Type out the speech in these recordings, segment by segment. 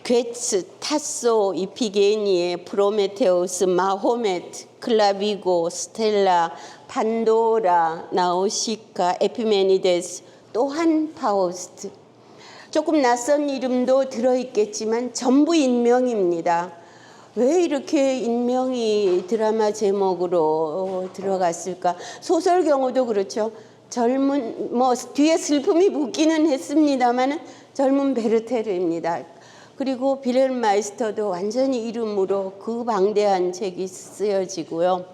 괴츠, 타소, 이피게니에, 프로메테우스, 마호메트, 클라비고, 스텔라, 판도라, 나우시카, 에피메니데스, 또한 파우스트. 조금 낯선 이름도 들어있겠지만 전부 인명입니다. 왜 이렇게 인명이 드라마 제목으로 들어갔을까? 소설 경우도 그렇죠. 젊은, 뒤에 슬픔이 붙기는 했습니다만 젊은 베르테르입니다. 그리고 빌헬 마이스터도 완전히 이름으로 그 방대한 책이 쓰여지고요.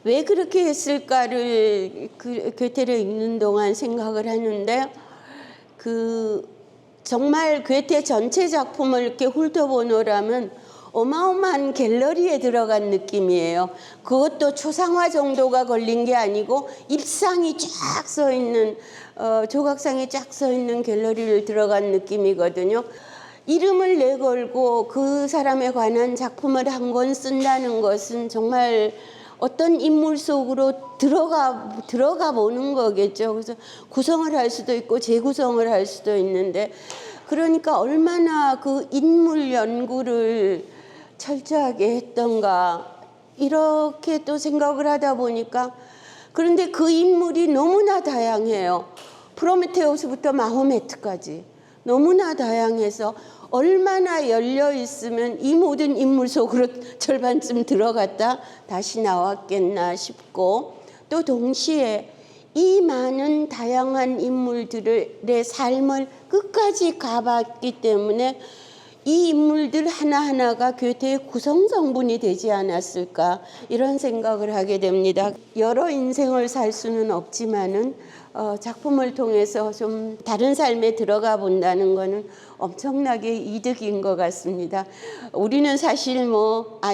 왜 그렇게 했을까를 괴테를 읽는 동안 생각을 하는데, 정말 괴테 전체 작품을 이렇게 훑어보노라면 어마어마한 갤러리에 들어간 느낌이에요. 그것도 초상화 정도가 걸린 게 아니고 입상이 쫙 서 있는, 조각상이 쫙 서 있는 갤러리를 들어간 느낌이거든요. 이름을 내걸고 그 사람에 관한 작품을 한 권 쓴다는 것은 정말 어떤 인물 속으로 들어가 보는 거겠죠. 그래서 구성을 할 수도 있고 재구성을 할 수도 있는데, 그러니까 얼마나 그 인물 연구를 철저하게 했던가 이렇게 또 생각을 하다 보니까, 그런데 그 인물이 너무나 다양해요. 프로메테우스부터 마호메트까지 너무나 다양해서 얼마나 열려 있으면 이 모든 인물 속으로 절반쯤 들어갔다 다시 나왔겠나 싶고, 또 동시에 이 많은 다양한 인물들의 삶을 끝까지 가봤기 때문에 이 인물들 하나하나가 괴테의 구성 성분이 되지 않았을까, 이런 생각을 하게 됩니다. 여러 인생을 살 수는 없지만은 작품을 통해서 좀 다른 삶에 들어가 본다는 거는 엄청나게 이득인 것 같습니다. 우리는 사실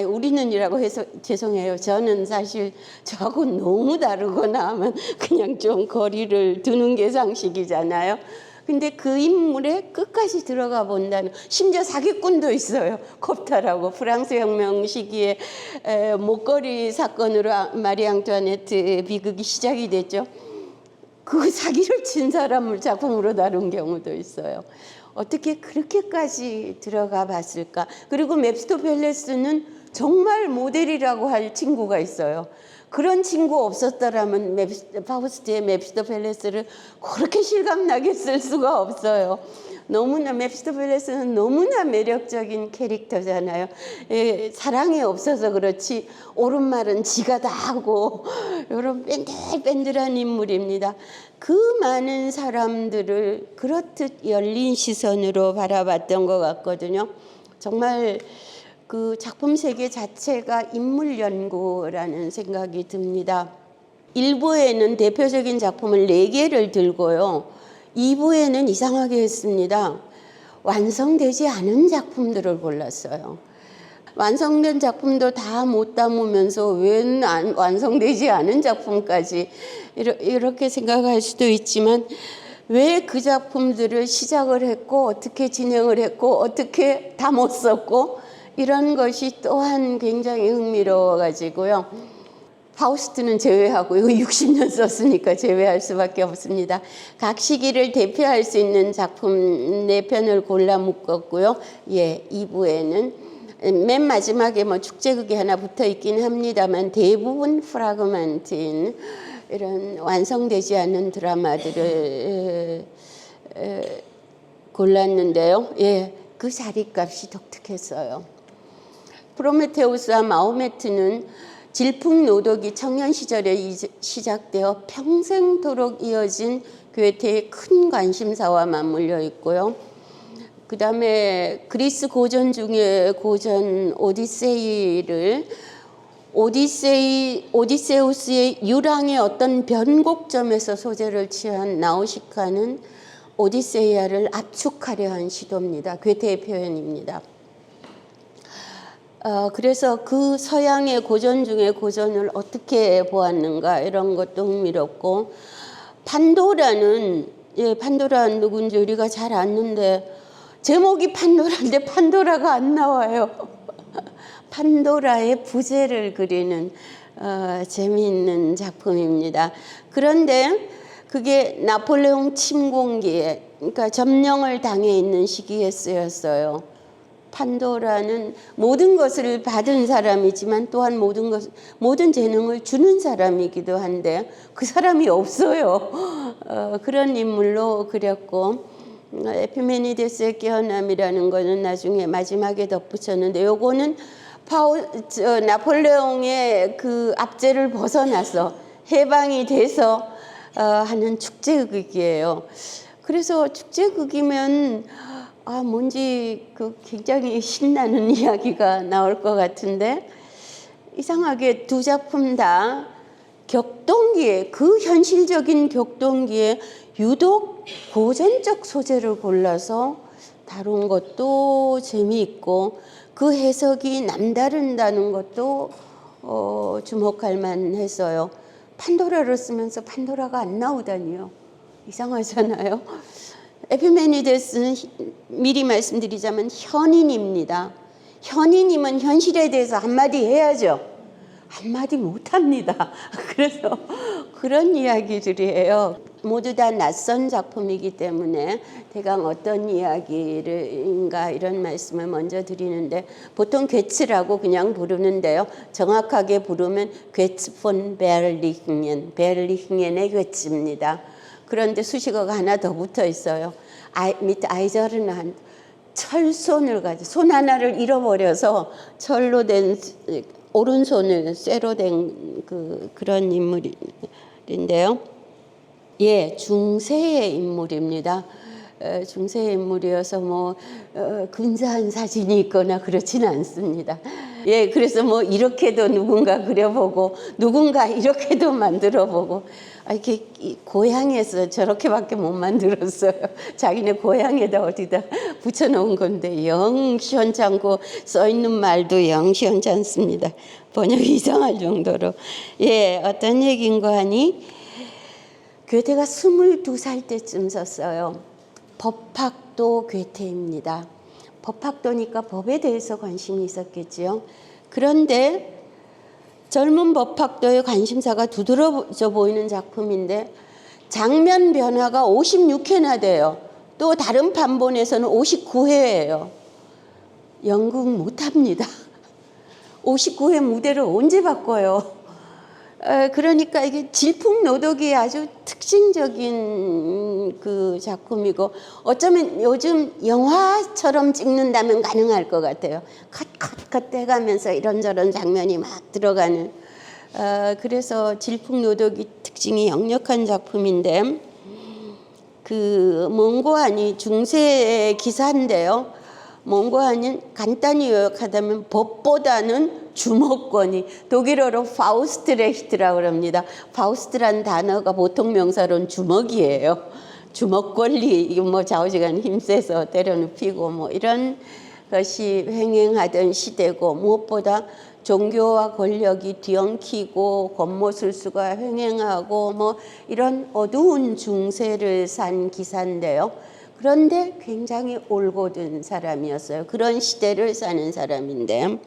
우리는이라고 해서 죄송해요. 저는 사실 저하고 너무 다르거나 하면 그냥 좀 거리를 두는 게 상식이잖아요. 근데 그 인물에 끝까지 들어가 본다는, 심지어 사기꾼도 있어요. 콥타라고 프랑스 혁명 시기에 목걸이 사건으로 마리 앙투아네트 비극이 시작이 됐죠. 그 사기를 친 사람을 작품으로 다룬 경우도 있어요. 어떻게 그렇게까지 들어가 봤을까? 그리고 맵스토펠레스는 정말 모델이라고 할 친구가 있어요. 그런 친구 없었더라면 파우스트의 맵스토펠레스를 그렇게 실감나게 쓸 수가 없어요. 맵스토펠레스는 너무나 매력적인 캐릭터잖아요. 사랑이 없어서 그렇지 옳은 말은 지가 다 하고 이런 뺀들뺀들한 인물입니다. 그 많은 사람들을 그렇듯 열린 시선으로 바라봤던 것 같거든요. 정말 그 작품 세계 자체가 인물 연구라는 생각이 듭니다. 1부에는 대표적인 작품을 4개를 들고요. 2부에는 이상하게 했습니다. 완성되지 않은 작품들을 골랐어요. 완성된 작품도 다 못 담으면서 왜 완성되지 않은 작품까지, 이렇게 생각할 수도 있지만, 왜 그 작품들을 시작을 했고 어떻게 진행을 했고 어떻게 다 못 썼고, 이런 것이 또한 굉장히 흥미로워가지고요. 파우스트는 제외하고, 이거 60년 썼으니까 제외할 수밖에 없습니다. 각 시기를 대표할 수 있는 작품 4편을 골라 묶었고요. 2부에는 맨 마지막에 축제극이 하나 붙어 있긴 합니다만 대부분 프라그먼트인 이런 완성되지 않은 드라마들을 골랐는데요. 그 자리값이 독특했어요. 프로메테우스와 마호메트는 질풍노도기 청년 시절에 시작되어 평생토록 이어진 괴테의 큰 관심사와 맞물려 있고요. 그 다음에 그리스 고전 중에 고전 오디세우스의 유랑의 어떤 변곡점에서 소재를 취한 나우시카는 오디세이아를 압축하려 한 시도입니다. 괴테의 표현입니다. 그래서 그 서양의 고전 중에 고전을 어떻게 보았는가, 이런 것도 흥미롭고, 판도라는 누군지 우리가 잘 아는데 제목이 판도라인데 판도라가 안 나와요. 판도라의 부재를 그리는 재미있는 작품입니다. 그런데 그게 나폴레옹 침공기에 그러니까 점령을 당해 있는 시기에 쓰였어요. 판도라는 모든 것을 받은 사람이지만 또한 모든 재능을 주는 사람이기도 한데 그 사람이 없어요. 그런 인물로 그렸고, 에피메니데스의 깨어남이라는 거는 나중에 마지막에 덧붙였는데, 요거는 나폴레옹의 그 압제를 벗어나서 해방이 돼서 하는 축제극이에요. 그래서 축제극이면 뭔지 그 굉장히 신나는 이야기가 나올 것 같은데, 이상하게 두 작품 다 격동기에, 그 현실적인 격동기에 유독 고전적 소재를 골라서 다룬 것도 재미있고, 그 해석이 남다른다는 것도 주목할 만했어요. 판도라를 쓰면서 판도라가 안 나오다니요. 이상하잖아요. 에피메니데스는 미리 말씀드리자면 현인입니다. 현인이면 현실에 대해서 한마디 해야죠. 한마디 못합니다. 그래서 그런 이야기들이에요. 모두 다 낯선 작품이기 때문에 대강 어떤 이야기인가 이런 말씀을 먼저 드리는데, 보통 괴츠라고 그냥 부르는데요. 정확하게 부르면 괴츠 폰 베를리히겐, 베를리히겐의 괴츠입니다. 그런데 수식어가 하나 더 붙어 있어요. 밑에 아이저른한 철손을 가지고 손 하나를 잃어버려서 철로 된 오른손을 쇠로 된 그런 인물인데요. 예, 중세의 인물입니다. 중세의 인물이어서 근사한 사진이 있거나 그렇지는 않습니다. 예, 그래서 이렇게도 누군가 그려보고 누군가 이렇게도 만들어보고, 이렇게 고향에서 저렇게밖에 못 만들었어요. 자기네 고향에다 어디다 붙여놓은 건데 영 시원찮고 써있는 말도 영 시원찮습니다. 번역이 이상할 정도로. 예, 어떤 얘기인가 하니, 괴테가 22살 때쯤 썼어요. 법학도 괴테입니다. 법학도니까 법에 대해서 관심이 있었겠지요. 그런데 젊은 법학도의 관심사가 두드러져 보이는 작품인데, 장면 변화가 56회나 돼요. 또 다른 판본에서는 59회예요. 연극 못합니다. 59회 무대를 언제 바꿔요? 그러니까 이게 질풍노도기의 아주 특징적인 그 작품이고, 어쩌면 요즘 영화처럼 찍는다면 가능할 것 같아요. 컷 해가면서 이런저런 장면이 막 들어가는. 그래서 질풍노도기 특징이 역력한 작품인데, 몽고안이 중세 기사인데요. 몽고안은 간단히 요약하자면 법보다는 주목권이, 독일어로 파우스트레히트라고 합니다. 파우스트란 단어가 보통 명사로는 주먹이에요. 주먹 권리, 좌우지간 힘세서 때려눕히고 이런 것이 횡행하던 시대고, 무엇보다 종교와 권력이 뒤엉키고 권모술수가 횡행하고 이런 어두운 중세를 산 기사인데요. 그런데 굉장히 올곧은 사람이었어요. 그런 시대를 사는 사람인데,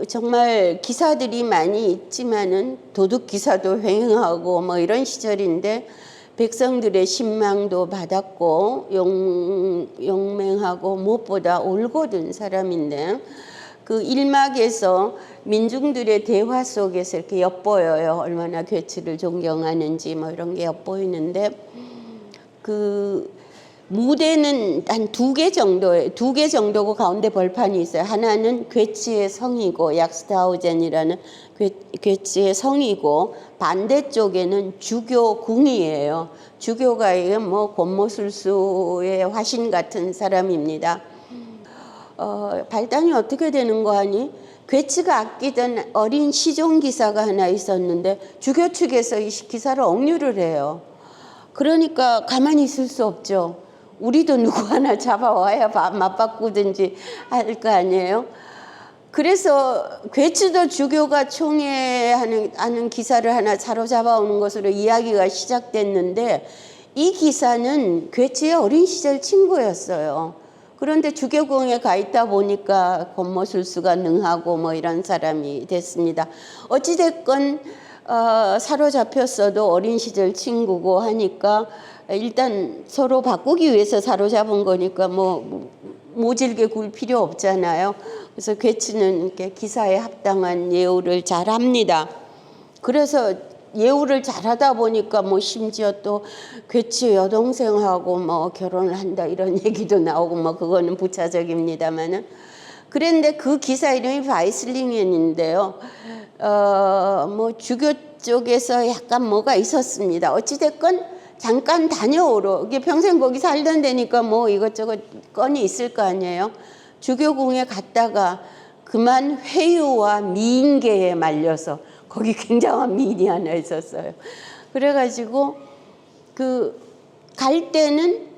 정말 기사들이 많이 있지만은 도둑 기사도 횡행하고 이런 시절인데, 백성들의 신망도 받았고 용맹하고 무엇보다 올곧은 사람인데, 그 일막에서 민중들의 대화 속에서 이렇게 엿보여요. 얼마나 괴츠를 존경하는지 이런 게 엿보이는데, 무대는 한 두 개 정도고 가운데 벌판이 있어요. 하나는 괴츠의 성이고, 약스트하우젠이라는 괴츠의 성이고, 반대쪽에는 주교궁이에요. 주교가 권모술수의 화신 같은 사람입니다. 발단이 어떻게 되는 거 하니, 괴츠가 아끼던 어린 시종 기사가 하나 있었는데 주교 측에서 이 기사를 억류를 해요. 그러니까 가만히 있을 수 없죠. 우리도 누구 하나 잡아와야 맞바꾸든지 할 거 아니에요. 그래서 괴츠도 주교가 총애하는 기사를 하나 사로잡아오는 것으로 이야기가 시작됐는데, 이 기사는 괴츠의 어린 시절 친구였어요. 그런데 주교궁에 가 있다 보니까 권모술수가 능하고 이런 사람이 됐습니다. 어찌됐건 사로잡혔어도 어린 시절 친구고 하니까 일단 서로 바꾸기 위해서 사로잡은 거니까 뭐 모질게 굴 필요 없잖아요. 그래서 괴치는 이렇게 기사에 합당한 예우를 잘 합니다. 그래서 예우를 잘하다 보니까 뭐 심지어 또 괴치 여동생하고 뭐 결혼을 한다 이런 얘기도 나오고 뭐 그거는 부차적입니다만은 그런데 그 기사 이름이 바이슬링엔인데요. 뭐 주교 쪽에서 약간 뭐가 있었습니다. 어찌됐건 잠깐 다녀오러 이게 평생 거기 살던 데니까 뭐 이것저것 건이 있을 거 아니에요. 주교궁에 갔다가 그만 회유와 미인계에 말려서 거기 굉장한 미인이 하나 있었어요. 그래가지고 그 갈 때는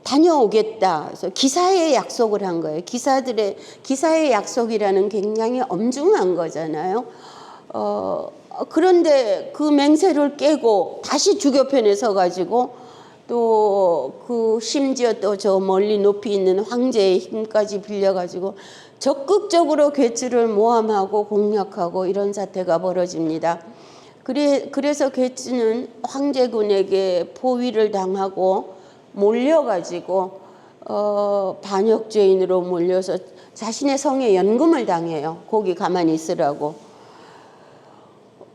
다녀오겠다. 그래서 기사의 약속을 한 거예요. 기사의 약속이라는 굉장히 엄중한 거잖아요. 그런데 그 맹세를 깨고 다시 주교편에 서가지고 또 그 심지어 또 저 멀리 높이 있는 황제의 힘까지 빌려가지고 적극적으로 괴치를 모함하고 공략하고 이런 사태가 벌어집니다. 그래서 괴치는 황제군에게 포위를 당하고 몰려가지고 반역죄인으로 몰려서 자신의 성에 연금을 당해요. 거기 가만히 있으라고.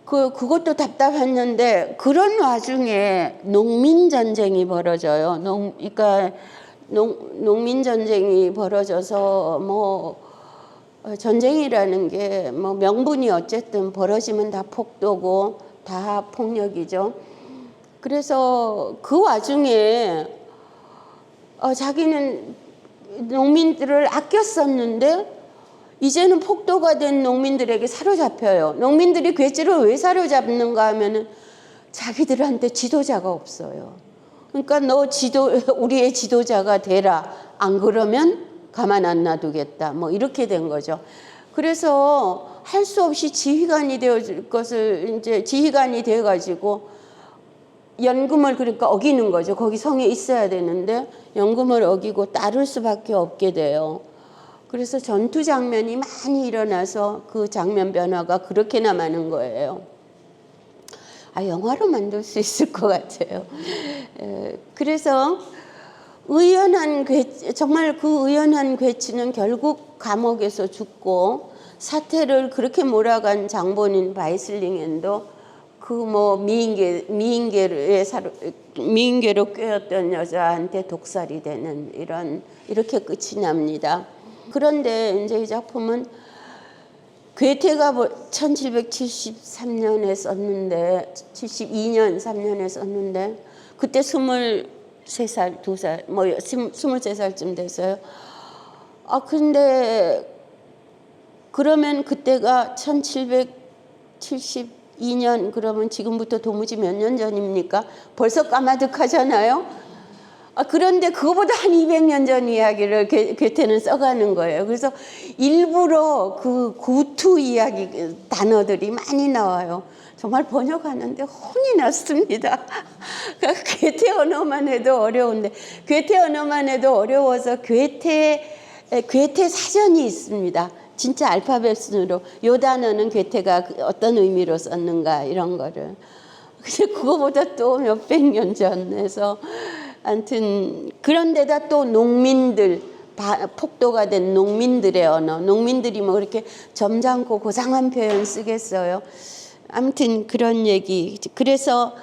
그것도 답답했는데 그런 와중에 농민 전쟁이 벌어져요. 그러니까 농민 전쟁이 벌어져서 뭐 전쟁이라는 게 뭐 명분이 어쨌든 벌어지면 다 폭도고 다 폭력이죠. 그래서 그 와중에 자기는 농민들을 아껴 썼는데 이제는 폭도가 된 농민들에게 사로잡혀요. 농민들이 괴치를 왜 사로잡는가 하면은 자기들한테 지도자가 없어요. 그러니까 너 우리의 지도자가 되라. 안 그러면 가만 안 놔두겠다. 뭐 이렇게 된 거죠. 그래서 할 수 없이 지휘관이 되어질 것을 이제 지휘관이 돼 가지고 연금을 그러니까 어기는 거죠. 거기 성에 있어야 되는데 연금을 어기고 따를 수밖에 없게 돼요. 그래서 전투 장면이 많이 일어나서 그 장면 변화가 그렇게나 많은 거예요. 영화로 만들 수 있을 것 같아요. 그래서 정말 그 의연한 괴치는 결국 감옥에서 죽고 사태를 그렇게 몰아간 장본인 바이슬링엔도 그 뭐 미인계로 꿰었던 여자한테 독살이 되는 이렇게 끝이 납니다. 그런데 이제 이 작품은 괴테가 1773년에 썼는데 72년 3년에 썼는데 그때 23살 2살 뭐 23살쯤 됐어요. 근데 그러면 그때가 1772년 그러면 지금부터 도무지 몇 년 전입니까? 벌써 까마득하잖아요. 그런데 그거보다 한 200년 전 이야기를 괴테는 써가는 거예요. 그래서 일부러 그 구투 이야기 단어들이 많이 나와요. 정말 번역하는데 혼이 났습니다. 괴테 언어만 해도 어려운데 괴테 언어만 해도 어려워서 괴테 사전이 있습니다. 진짜 알파벳 순으로 요 단어는 괴테가 어떤 의미로 썼는가 이런 거를. 근데 그거보다 또 몇백 년 전에서 아무튼 그런데다 또 농민들 폭도가 된 농민들의 언어 농민들이 뭐 그렇게 점잖고 고상한 표현 쓰겠어요. 아무튼 그런 얘기. 그래서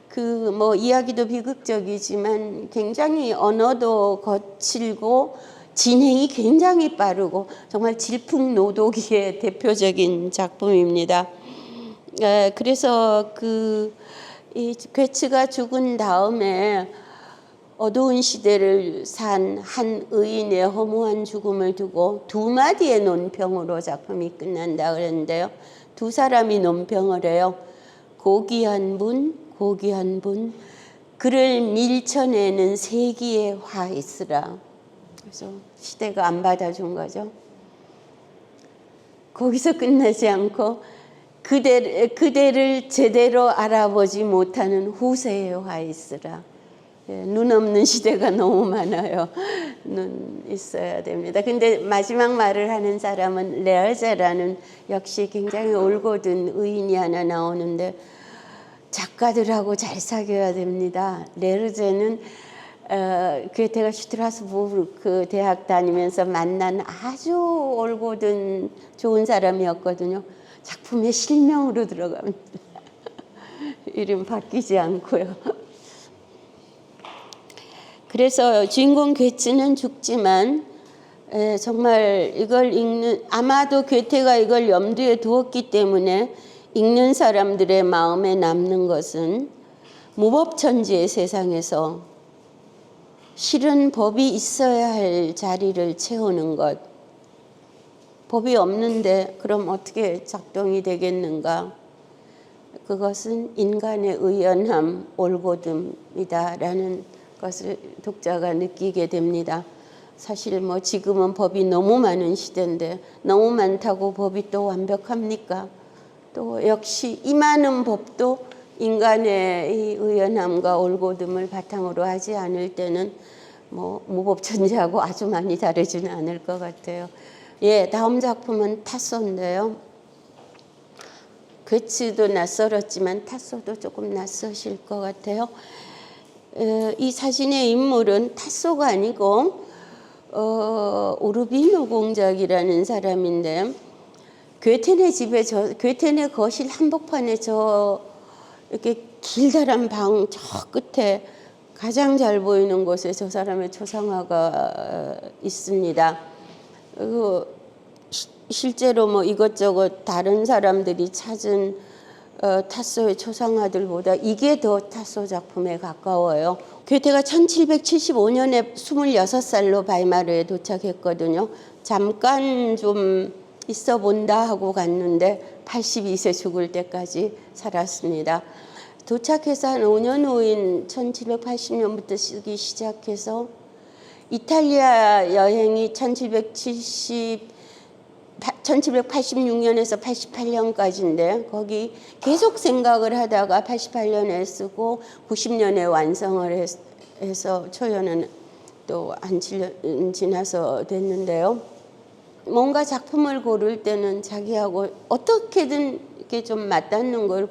그 뭐 이야기도 비극적이지만 굉장히 언어도 거칠고 진행이 굉장히 빠르고 정말 질풍노도기의 대표적인 작품입니다. 그래서 이 괴츠가 죽은 다음에 어두운 시대를 산 한 의인의 허무한 죽음을 두고 두 마디의 논평으로 작품이 끝난다 그랬는데요. 두 사람이 논평을 해요. 고귀한 분 그를 밀쳐내는 세기의 화 있으라. 그래서 시대가 안 받아준 거죠. 거기서 끝나지 않고 그대를 제대로 알아보지 못하는 후세의 화 있으라. 눈 없는 시대가 너무 많아요. 눈 있어야 됩니다. 근데 마지막 말을 하는 사람은 레어제라는 역시 굉장히 올곧은 의인이 하나 나오는데 작가들하고 잘 사귀어야 됩니다. 레르제는 괴테가 슈트라스부르크 대학 다니면서 만난 아주 올곧은 좋은 사람이었거든요. 작품에 실명으로 들어갑니다. 이름 바뀌지 않고요. 그래서 주인공 괴츠는 죽지만 정말 이걸 읽는, 아마도 괴테가 이걸 염두에 두었기 때문에 읽는 사람들의 마음에 남는 것은 무법천지의 세상에서 실은 법이 있어야 할 자리를 채우는 것. 법이 없는데 그럼 어떻게 작동이 되겠는가? 그것은 인간의 의연함, 올곧음이다라는 것을 독자가 느끼게 됩니다. 사실 뭐 지금은 법이 너무 많은 시대인데 너무 많다고 법이 또 완벽합니까? 또 역시 이 많은 법도 인간의 이 의연함과 올곧음을 바탕으로 하지 않을 때는 뭐 무법천지하고 아주 많이 다르지는 않을 것 같아요. 예, 다음 작품은 타소인데요. 괴츠도 낯설었지만 타소도 조금 낯서실 것 같아요. 이 사진의 인물은 타소가 아니고 우르비노 공작이라는 사람인데 괴테네 집에 괴테네 거실 한복판에 이렇게 길다란 방 저 끝에 가장 잘 보이는 곳에 저 사람의 초상화가 있습니다. 실제로 뭐 이것저것 다른 사람들이 찾은 타소의 초상화들보다 이게 더 타소 작품에 가까워요. 괴테가 1775년에 26살로 바이마르에 도착했거든요. 잠깐 좀 있어 본다 하고 갔는데 82세 죽을 때까지 살았습니다. 도착해서 한 5년 후인 1780년부터 쓰기 시작해서 이탈리아 여행이 1786년에서 88년까지인데 거기 계속 생각을 하다가 88년에 쓰고 90년에 완성을 해서 초연은 또 한 7년 지나서 됐는데요. 뭔가 작품을 고를 때는 자기하고 어떻게든 이렇게 좀 맞닿는 걸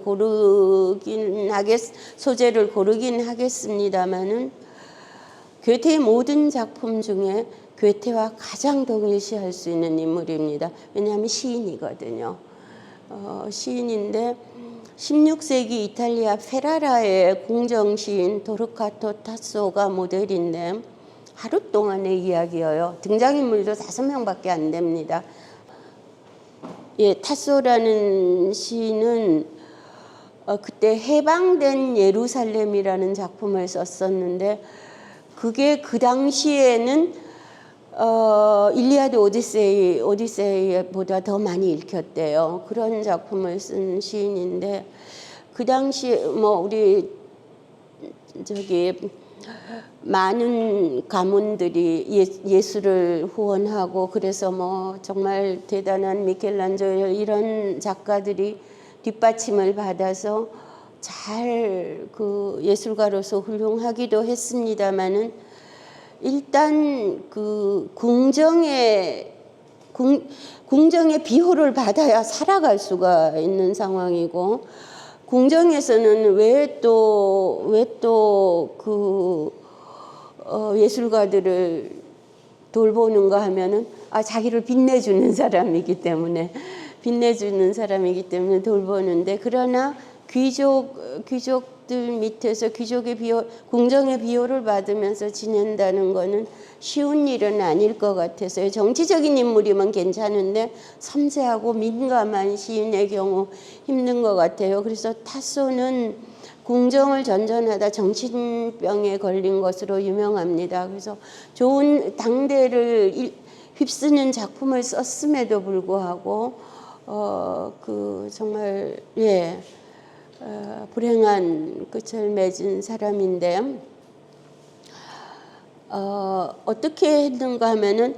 소재를 고르긴 하겠습니다만은 괴테의 모든 작품 중에 괴테와 가장 동일시할 수 있는 인물입니다. 왜냐하면 시인이거든요. 시인인데 16세기 이탈리아 페라라의 궁정시인 도르카토 타소가 모델인데 하루 동안의 이야기예요. 등장인물도 5명밖에 안 됩니다. 예, 타소라는 시인은 그때 해방된 예루살렘이라는 작품을 썼었는데 그게 그 당시에는 일리아드 오디세이보다 더 많이 읽혔대요. 그런 작품을 쓴 시인인데 그 당시 뭐 우리 많은 가문들이 예술을 후원하고 그래서 뭐 정말 대단한 미켈란젤로 이런 작가들이 뒷받침을 받아서 잘 그 예술가로서 훌륭하기도 했습니다마는 일단 그 궁정의 비호를 받아야 살아갈 수가 있는 상황이고 궁정에서는 왜 또 그 예술가들을 돌보는가 하면은 자기를 빛내주는 사람이기 때문에 돌보는데 그러나 귀족들 밑에서 궁정의 비호를 받으면서 지낸다는 거는 쉬운 일은 아닐 것 같아서요. 정치적인 인물이면 괜찮은데 섬세하고 민감한 시인의 경우 힘든 것 같아요. 그래서 타소는 궁정을 전전하다 정신병에 걸린 것으로 유명합니다. 그래서 좋은 당대를 휩쓰는 작품을 썼음에도 불구하고 정말 불행한 끝을 맺은 사람인데 어떻게 했는가 하면은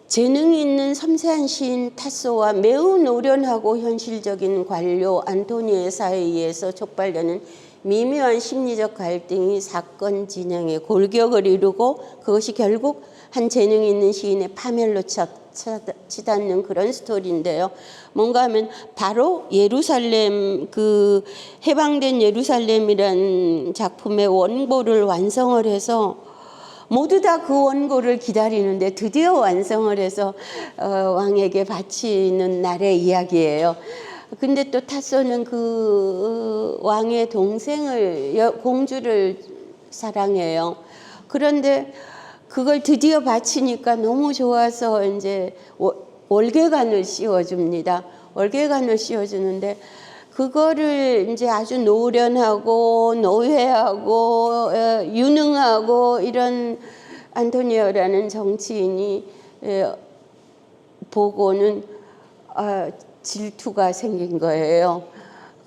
재능이 있는 섬세한 시인 타소와 매우 노련하고 현실적인 관료 안토니에 사이에서 촉발되는 미묘한 심리적 갈등이 사건 진행의 골격을 이루고 그것이 결국 한 재능 있는 시인의 파멸로 치닫는 그런 스토리인데요. 뭔가 하면 바로 예루살렘, 그 해방된 예루살렘이란 작품의 원고를 완성을 해서 모두 다 그 원고를 기다리는데 드디어 완성을 해서 왕에게 바치는 날의 이야기예요. 근데 또 타소는 그 왕의 동생을, 공주를 사랑해요. 그런데 그걸 드디어 바치니까 너무 좋아서 이제 월계관을 씌워줍니다. 월계관을 씌워주는데 그거를 이제 아주 노련하고 노회하고 유능하고 이런 안토니오라는 정치인이 보고는 질투가 생긴 거예요.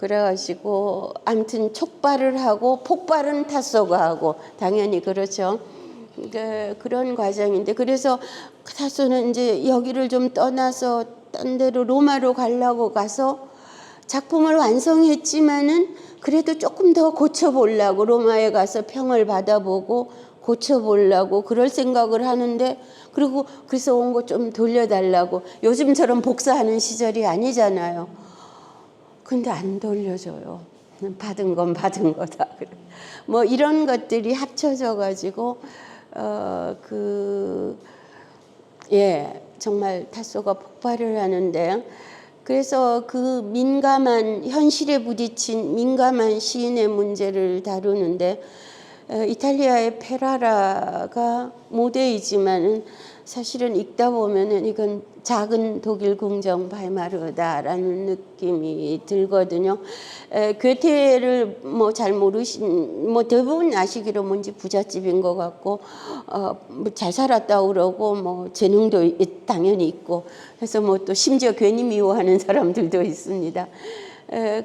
그래가지고 아무튼 촉발을 하고 폭발은 타소가 하고 당연히 그렇죠. 그런 과정인데 그래서 타소는 이제 여기를 좀 떠나서 딴 데로 로마로 가려고 가서 작품을 완성했지만은 그래도 조금 더 고쳐보려고 로마에 가서 평을 받아보고 고쳐보려고 그럴 생각을 하는데 그리고 그래서 온 거 좀 돌려달라고 요즘처럼 복사하는 시절이 아니잖아요. 근데 안 돌려줘요. 받은 건 받은 거다. 뭐 이런 것들이 합쳐져 가지고 정말 타소가 폭발을 하는데 그래서 그 민감한 현실에 부딪힌 민감한 시인의 문제를 다루는데 이탈리아의 페라라가 모델이지만은 사실은 읽다 보면은 이건 작은 독일 궁정 바이마르다라는 느낌이 들거든요. 괴테를 뭐 잘 뭐 대부분 아시기로 뭔지 부잣집인 것 같고 뭐 잘 살았다 그러고 뭐 재능도 당연히 있고 그래서 뭐 또 심지어 괜히 미워하는 사람들도 있습니다.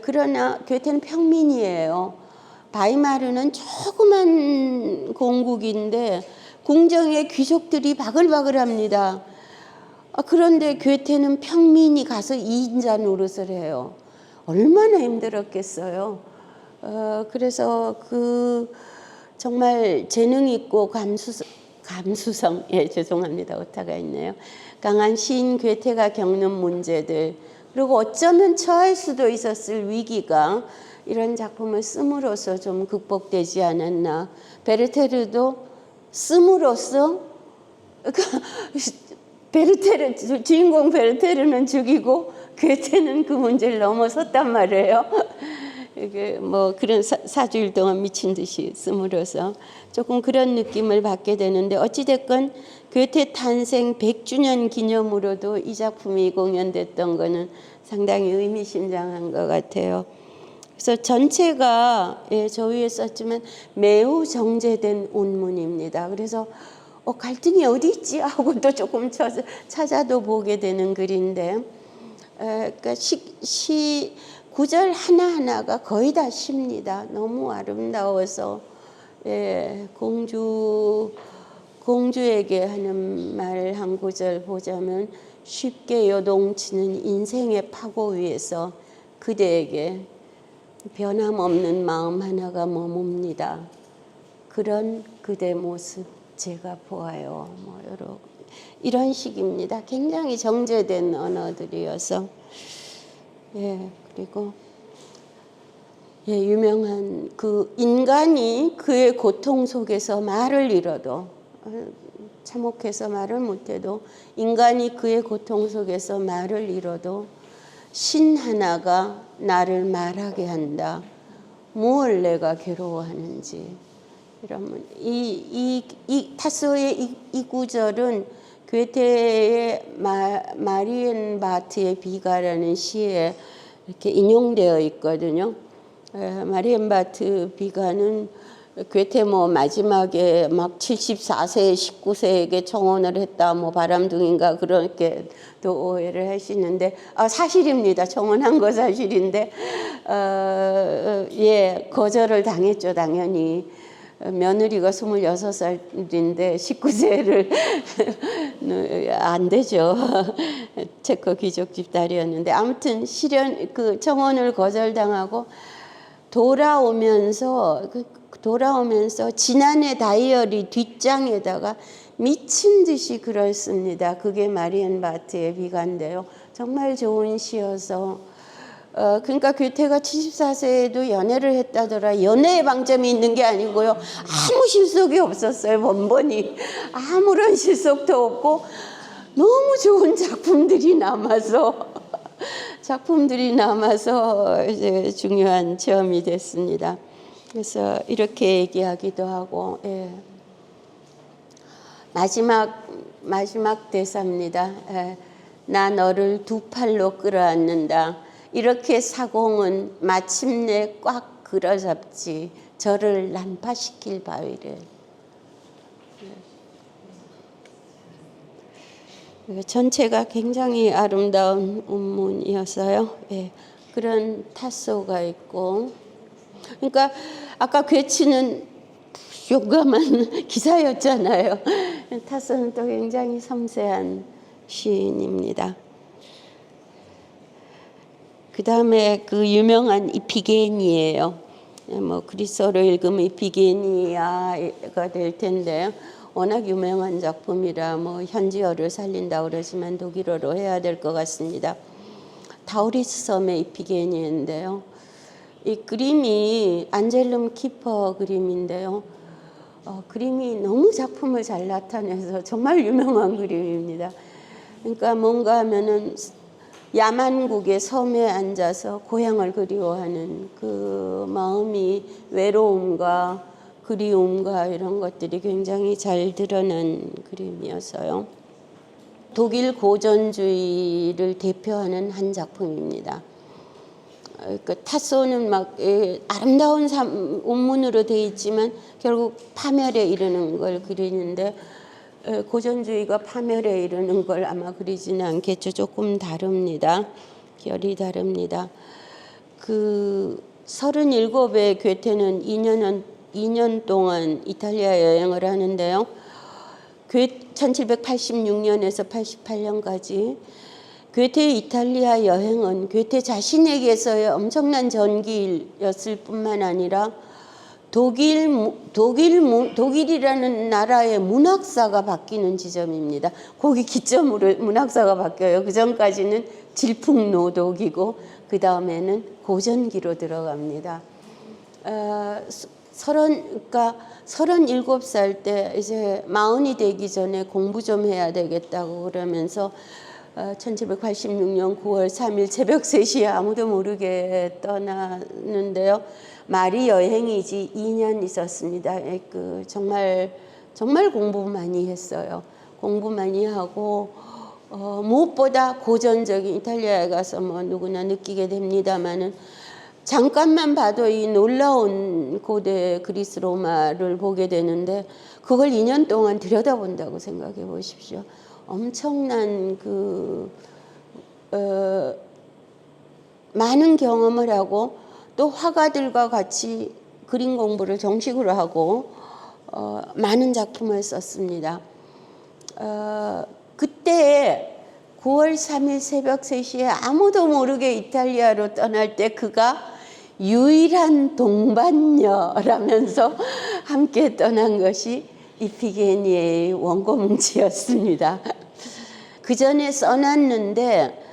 그러나 괴테는 평민이에요. 바이마르는 조그만 공국인데 궁정의 귀족들이 바글바글합니다. 그런데 괴테는 평민이 가서 2인자 노릇을 해요. 얼마나 힘들었겠어요. 그래서 그 정말 재능 있고 감수성, 죄송합니다. 오타가 있네요. 강한 시인 괴테가 겪는 문제들, 그리고 어쩌면 처할 수도 있었을 위기가 이런 작품을 씀으로써 좀 극복되지 않았나. 베르테르도 씀으로써 주인공 베르테르는 죽이고 괴테는 그 문제를 넘어섰단 말이에요. 이게 뭐 그런 사주일 동안 미친 듯이 씀으로써 조금 그런 느낌을 받게 되는데 어찌됐건 괴테 탄생 100주년 기념으로도 이 작품이 공연됐던 거는 상당히 의미심장한 것 같아요. 그래서 전체가 저 위에 썼지만 매우 정제된 온문입니다. 그래서 갈등이 어디 있지 하고 또 조금 찾아도 보게 되는 글인데 그러니까 시 구절 하나하나가 거의 다 시입니다. 너무 아름다워서 공주에게 하는 말 한 구절 보자면 쉽게 요동치는 인생의 파고 위에서 그대에게 변함없는 마음 하나가 머뭅니다. 그런 그대 모습 제가 보아요. 뭐 이런 식입니다. 굉장히 정제된 언어들이어서 그리고 유명한 그 인간이 그의 고통 속에서 말을 잃어도 참혹해서 말을 못해도 인간이 그의 고통 속에서 말을 잃어도 신 하나가 나를 말하게 한다. 무얼 내가 괴로워하는지. 이러면 이 타소의 이 구절은 괴테의 마리엔바트의 비가라는 시에 이렇게 인용되어 있거든요. 마리엔바트 비가는 괴테 뭐 마지막에 막 74세 19세에게 청혼을 했다 뭐 바람둥인가 그렇게 또 오해를 하시는데 사실입니다. 청혼한 거 사실인데 거절을 당했죠. 당연히 며느리가 26살인데 19세를 안 되죠. 체코 귀족집 딸이었는데 아무튼 그 청혼을 거절당하고 돌아오면서 지난해 다이어리 뒷장에다가 미친 듯이 글을 씁니다. 그게 마리안 바트의 비가인데요. 정말 좋은 시여서 그러니까 괴테가 74세에도 연애를 했다더라. 연애의 방점이 있는 게 아니고요. 아무 실속이 없었어요. 번번이 아무런 실속도 없고 너무 좋은 작품들이 남아서 이제 중요한 체험이 됐습니다. 그래서 이렇게 얘기하기도 하고, 예. 마지막 대사입니다. 예. 나 너를 두 팔로 끌어안는다. 이렇게 사공은 마침내 꽉 끌어잡지 저를 난파시킬 바위를. 전체가 굉장히 아름다운 운문이어서요. 예, 그런 타소가 있고, 그러니까 아까 괴치는 용감한 기사였잖아요. 타소는 또 굉장히 섬세한 시인입니다. 그 다음에 그 유명한 이피게니예요. 뭐 그리스어로 읽으면 이피게니아가 될 텐데요. 워낙 유명한 작품이라 뭐 현지어를 살린다고 그러지만 독일어로 해야 될 것 같습니다. 다우리스 섬의 이피게니인데요. 이 그림이 안젤름 키퍼 그림인데요. 그림이 너무 작품을 잘 나타내서 정말 유명한 그림입니다. 그러니까 뭔가 하면은 야만국의 섬에 앉아서 고향을 그리워하는 그 마음이 외로움과 그리움과 이런 것들이 굉장히 잘 드러난 그림이어서요. 독일 고전주의를 대표하는 한 작품입니다. 그 타소는 막 아름다운 운문으로 되어 있지만 결국 파멸에 이르는 걸 그리는데 고전주의가 파멸에 이르는 걸 아마 그리지는 않겠죠. 조금 다릅니다. 결이 다릅니다. 그 37의 괴테는 2년 동안 이탈리아 여행을 하는데요. 1786년에서 88년까지 괴테의 이탈리아 여행은 괴테 자신에게서의 엄청난 전기였을 뿐만 아니라 독일이라는 나라의 문학사가 바뀌는 지점입니다. 거기 기점으로 문학사가 바뀌어요. 그 전까지는 질풍노독이고 그 다음에는 고전기로 들어갑니다. 37살 때 이제 40이 되기 전에 공부 좀 해야 되겠다고 그러면서 1786년 9월 3일 새벽 3시에 아무도 모르게 떠나는데요. 말이 여행이지 2년 있었습니다. 정말 공부 많이 했어요. 공부 많이 하고 무엇보다 고전적인 이탈리아에 가서 뭐 누구나 느끼게 됩니다마는 잠깐만 봐도 이 놀라운 고대 그리스 로마를 보게 되는데 그걸 2년 동안 들여다본다고 생각해 보십시오. 엄청난 많은 경험을 하고 또 화가들과 같이 그림 공부를 정식으로 하고 많은 작품을 썼습니다. 그때 9월 3일 새벽 3시에 아무도 모르게 이탈리아로 떠날 때 그가 유일한 동반녀라면서 함께 떠난 것이 이피게니의 원고뭉치였습니다. 그 전에 써놨는데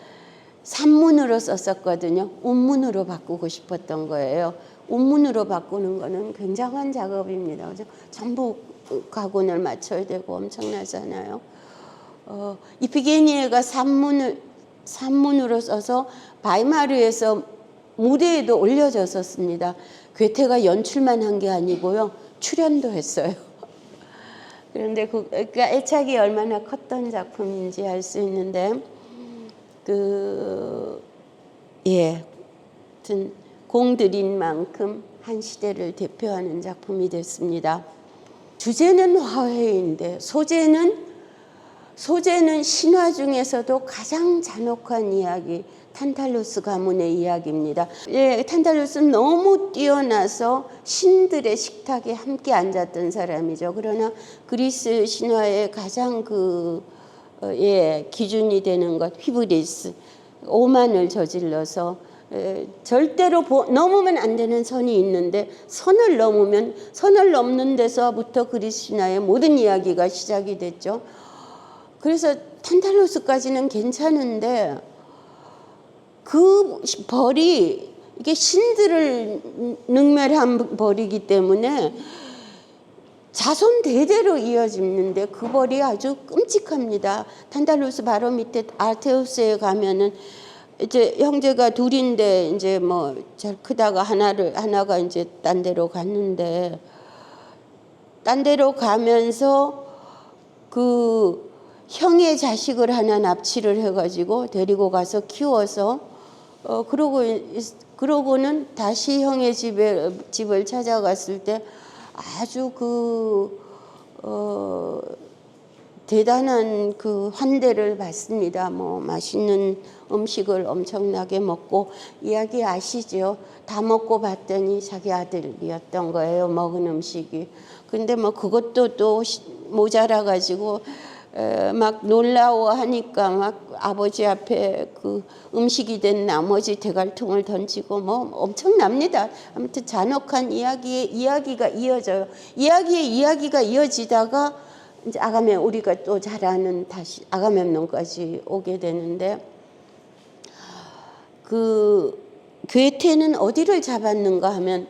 산문으로 썼었거든요. 운문으로 바꾸고 싶었던 거예요. 운문으로 바꾸는 거는 굉장한 작업입니다. 그죠? 전부 가군을 맞춰야 되고 엄청나잖아요. 이피게니에가 산문으로 써서 바이마르에서 무대에도 올려졌었습니다. 괴테가 연출만 한 게 아니고요. 출연도 했어요. 그런데 그러니까 애착이 얼마나 컸던 작품인지 알 수 있는데 하여튼 공들인 만큼 한 시대를 대표하는 작품이 됐습니다. 주제는 화훼인데 소재는 신화 중에서도 가장 잔혹한 이야기, 탄탈루스 가문의 이야기입니다. 탄탈루스는 너무 뛰어나서 신들의 식탁에 함께 앉았던 사람이죠. 그러나 그리스 신화의 가장 기준이 되는 것, 휘브리스, 오만을 저질러서 절대로 넘으면 안 되는 선이 있는데 선을 넘는 데서부터 그리스 신화의 모든 이야기가 시작이 됐죠. 그래서 탄탈루스까지는 괜찮은데 그 벌이 이게 신들을 능멸한 벌이기 때문에 자손 대대로 이어지는데 그 벌이 아주 끔찍합니다. 탄탈루스 바로 밑에 아르테우스에 가면은 이제 형제가 둘인데 이제 뭐 잘 크다가 하나가 이제 딴 데로 갔는데 딴 데로 가면서 그 형의 자식을 하나 납치를 해가지고 데리고 가서 키워서 그러고는 다시 형의 집을 찾아갔을 때 아주 대단한 그 환대를 받습니다. 뭐 맛있는 음식을 엄청나게 먹고 이야기 아시죠? 다 먹고 봤더니 자기 아들이었던 거예요. 먹은 음식이. 근데 뭐 그것도 또 모자라 가지고 막 놀라워하니까 막 아버지 앞에 그 음식이 된 나머지 대갈통을 던지고 뭐 엄청납니다. 아무튼 잔혹한 이야기가 이어져요. 이야기가 이어지다가 이제 우리가 또 잘 아는 다시 아가멤논까지 오게 되는데 그 괴테는 어디를 잡았는가 하면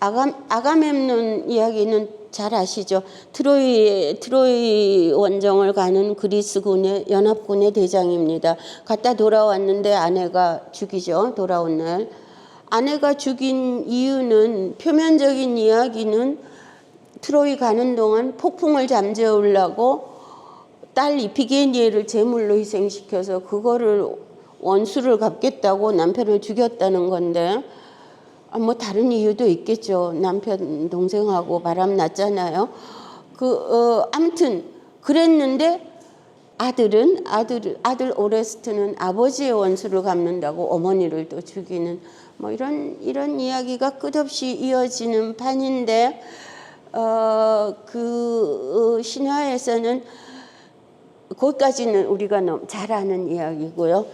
아가멤논 이야기는 잘 아시죠? 트로이 원정을 가는 그리스군의 연합군의 대장입니다. 갔다 돌아왔는데 아내가 죽이죠. 돌아온 날. 아내가 죽인 이유는 표면적인 이야기는 트로이 가는 동안 폭풍을 잠재우려고 딸 이피게니에를 제물로 희생시켜서 그거를 원수를 갚겠다고 남편을 죽였다는 건데 뭐 다른 이유도 있겠죠. 남편 동생하고 바람 났잖아요. 아무튼 그랬는데 아들 오레스트는 아버지의 원수를 갚는다고 어머니를 또 죽이는 뭐 이런 이야기가 끝없이 이어지는 판인데 신화에서는 거기까지는 우리가 너무 잘 아는 이야기고요.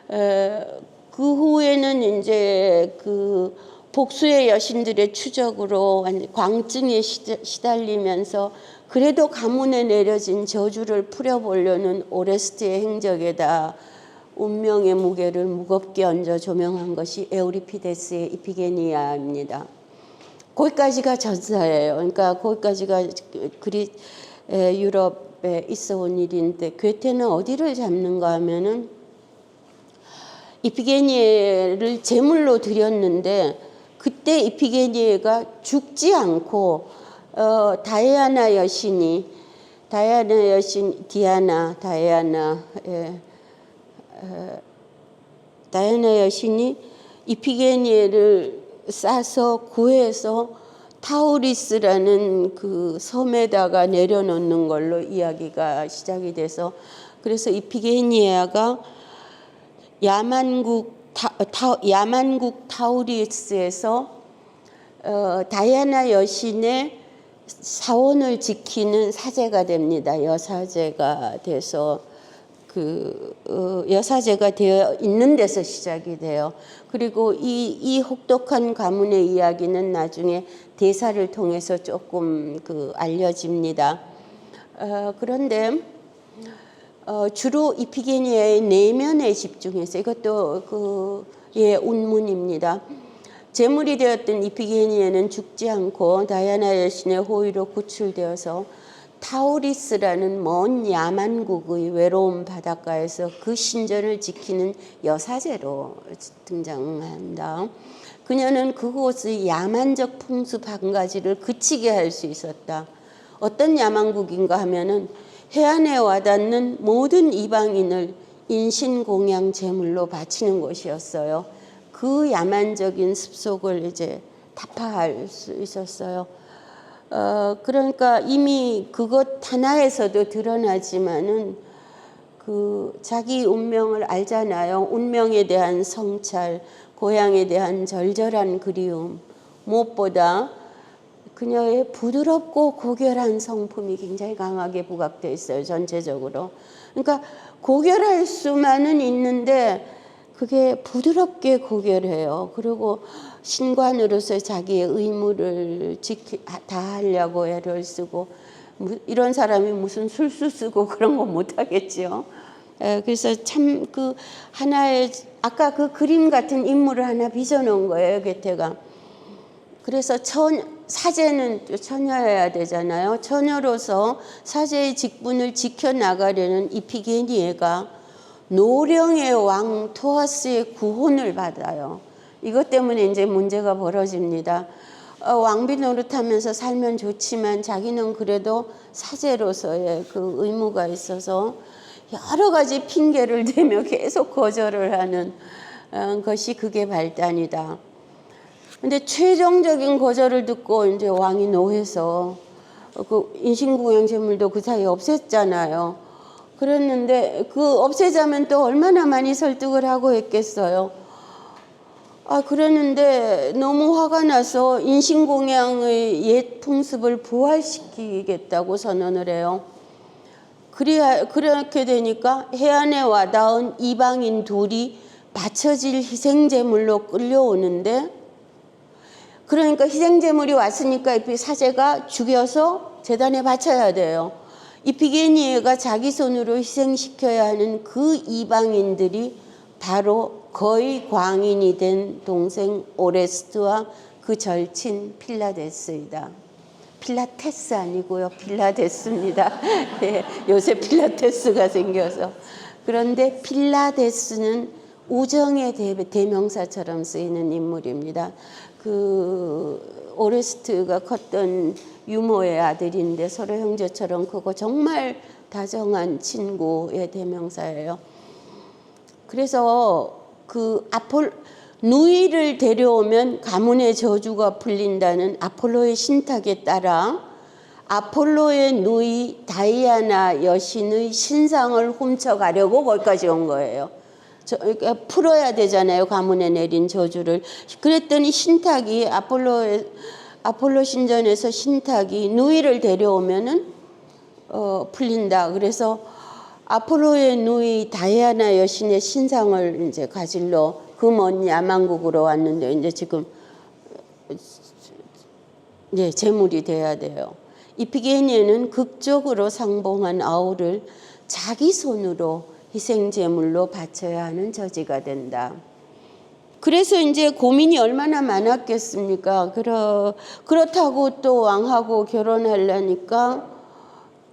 그 후에는 이제 그 복수의 여신들의 추적으로 광증에 시달리면서 그래도 가문에 내려진 저주를 풀어보려는 오레스트의 행적에다 운명의 무게를 무겁게 얹어 조명한 것이 에우리피데스의 이피게니아입니다. 거기까지가 전사예요. 그러니까 거기까지가 유럽에 있어 온 일인데 괴테는 어디를 잡는가 하면은 이피게니에를 제물로 드렸는데 그때 이피게니에가 죽지 않고 다이아나 여신이 이피게니에를 싸서 구해서 타우리스라는 그 섬에다가 내려놓는 걸로 이야기가 시작이 돼서 그래서 이피게니아가 야만국 타우리스에서 다이아나 여신의 사원을 지키는 사제가 됩니다. 여사제가 돼서 여사제가 되어 있는 데서 시작이 돼요. 그리고 이 혹독한 가문의 이야기는 나중에 대사를 통해서 조금 알려집니다. 그런데 주로 이피게니아의 내면에 집중해서 이것도 운문입니다. 제물이 되었던 이피게니아는 죽지 않고 다이아나 여신의 호의로 구출되어서 타우리스라는 먼 야만국의 외로운 바닷가에서 그 신전을 지키는 여사제로 등장한다. 그녀는 그곳의 야만적 풍습 한 가지를 그치게 할 수 있었다. 어떤 야만국인가 하면은 해안에 와닿는 모든 이방인을 인신공양 제물로 바치는 곳이었어요. 그 야만적인 습속을 이제 타파할 수 있었어요. 그러니까 이미 그것 하나에서도 드러나지만은 자기 운명을 알잖아요. 운명에 대한 성찰, 고향에 대한 절절한 그리움, 무엇보다 그녀의 부드럽고 고결한 성품이 굉장히 강하게 부각되어 있어요. 전체적으로. 그러니까 고결할 수만은 있는데 그게 부드럽게 고결해요. 그리고 신관으로서 자기의 의무를 다하려고 애를 쓰고, 이런 사람이 무슨 술수 쓰고 그런 거 못하겠죠. 그래서 참 그 하나의 아까 그 그림 같은 인물을 하나 빚어놓은 거예요, 괴테가. 그래서 사제는 처녀여야 되잖아요. 처녀로서 사제의 직분을 지켜나가려는 이피게니에가 노령의 왕 토아스의 구혼을 받아요. 이것 때문에 이제 문제가 벌어집니다. 왕비 노릇하면서 살면 좋지만 자기는 그래도 사제로서의 그 의무가 있어서 여러 가지 핑계를 대며 계속 거절을 하는 것이 그게 발단이다. 근데 최종적인 거절을 듣고 이제 왕이 노해서 그 인신공양 제물도 그 사이에 없앴잖아요. 그랬는데 그 없애자면 또 얼마나 많이 설득을 하고 했겠어요. 그랬는데 너무 화가 나서 인신공양의 옛 풍습을 부활시키겠다고 선언을 해요. 그렇게 되니까 해안에 와닿은 이방인 둘이 바쳐질 희생제물로 끌려오는데, 그러니까 희생제물이 왔으니까 사제가 죽여서 제단에 바쳐야 돼요. 이피게니에가 자기 손으로 희생시켜야 하는 그 이방인들이 바로 거의 광인이 된 동생 오레스트와 그 절친 필라데스이다. 필라테스 아니고요, 필라데스입니다. 네, 요새 필라테스가 생겨서. 그런데 필라데스는 우정의 대명사처럼 쓰이는 인물입니다. 그 오레스트가 컸던 유모의 아들인데 서로 형제처럼 크고 정말 다정한 친구의 대명사예요. 그래서 그 누이를 데려오면 가문의 저주가 풀린다는 아폴로의 신탁에 따라 아폴로의 누이 다이아나 여신의 신상을 훔쳐가려고 거기까지 온 거예요. 그러니까 풀어야 되잖아요, 가문에 내린 저주를. 그랬더니 신탁이 아폴로 신전에서 신탁이 누이를 데려오면은 풀린다. 그래서 아폴로의 누이 다이아나 여신의 신상을 이제 가지러 그 먼 야만국으로 왔는데 이제 지금 제물이 돼야 돼요. 이피게니에는 극적으로 상봉한 아우를 자기 손으로 희생제물로 바쳐야 하는 처지가 된다. 그래서 이제 고민이 얼마나 많았겠습니까? 그렇다고 또 왕하고 결혼하려니까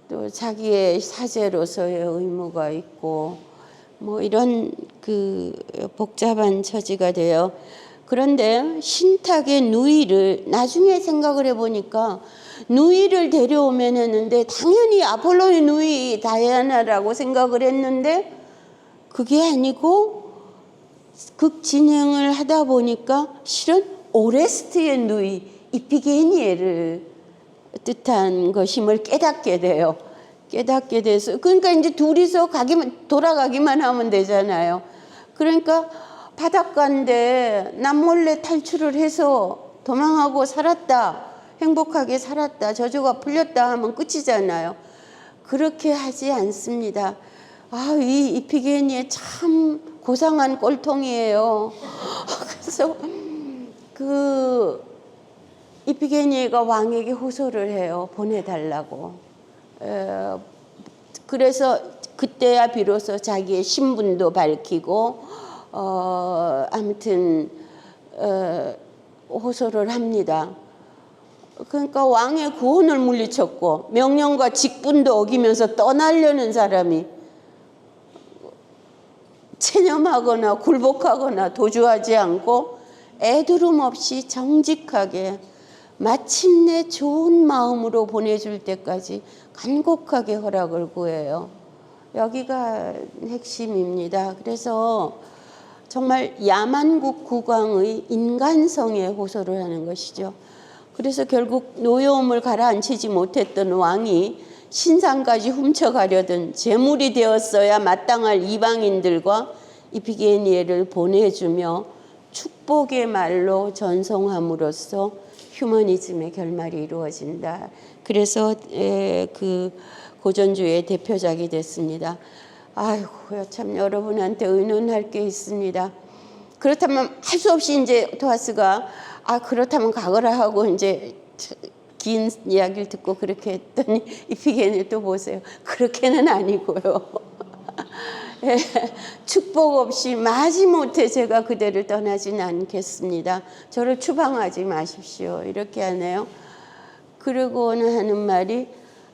또 자기의 사제로서의 의무가 있고 뭐 이런 그 복잡한 처지가 돼요. 그런데 신탁의 누이를 나중에 생각을 해보니까 누이를 데려오면 했는데 당연히 아폴로의 누이 다이아나라고 생각을 했는데 그게 아니고 극 진행을 하다 보니까 실은 오레스트의 누이 이피게니에를 뜻한 것임을 깨닫게 돼요. 깨닫게 돼서 그러니까 이제 둘이서 돌아가기만 하면 되잖아요. 그러니까 바닷가인데 남몰래 탈출을 해서 도망하고 살았다. 행복하게 살았다. 저주가 풀렸다 하면 끝이잖아요. 그렇게 하지 않습니다. 이 이피게니에 참 고상한 꼴통이에요. 그래서 그 이피게니에가 왕에게 호소를 해요. 보내달라고. 그래서 그때야 비로소 자기의 신분도 밝히고 아무튼 호소를 합니다. 그러니까 왕의 구혼을 물리쳤고 명령과 직분도 어기면서 떠나려는 사람이 체념하거나 굴복하거나 도주하지 않고 애두름 없이 정직하게 마침내 좋은 마음으로 보내줄 때까지 간곡하게 허락을 구해요. 여기가 핵심입니다. 그래서 정말 야만국 국왕의 인간성에 호소를 하는 것이죠. 그래서 결국 노여움을 가라앉히지 못했던 왕이 신상까지 훔쳐가려던 제물이 되었어야 마땅할 이방인들과 이피게니에를 보내주며 축복의 말로 전송함으로써 휴머니즘의 결말이 이루어진다. 그래서 그 고전주의 대표작이 됐습니다. 아이고 참 여러분한테 의논할 게 있습니다. 그렇다면 할 수 없이 이제 토마스가 그렇다면 가거라 하고 이제 긴 이야기를 듣고 그렇게 했더니 이피겐이 또 보세요. 그렇게는 아니고요. 예, 축복 없이 마지못해 제가 그대를 떠나지는 않겠습니다. 저를 추방하지 마십시오. 이렇게 하네요. 그러고는 하는 말이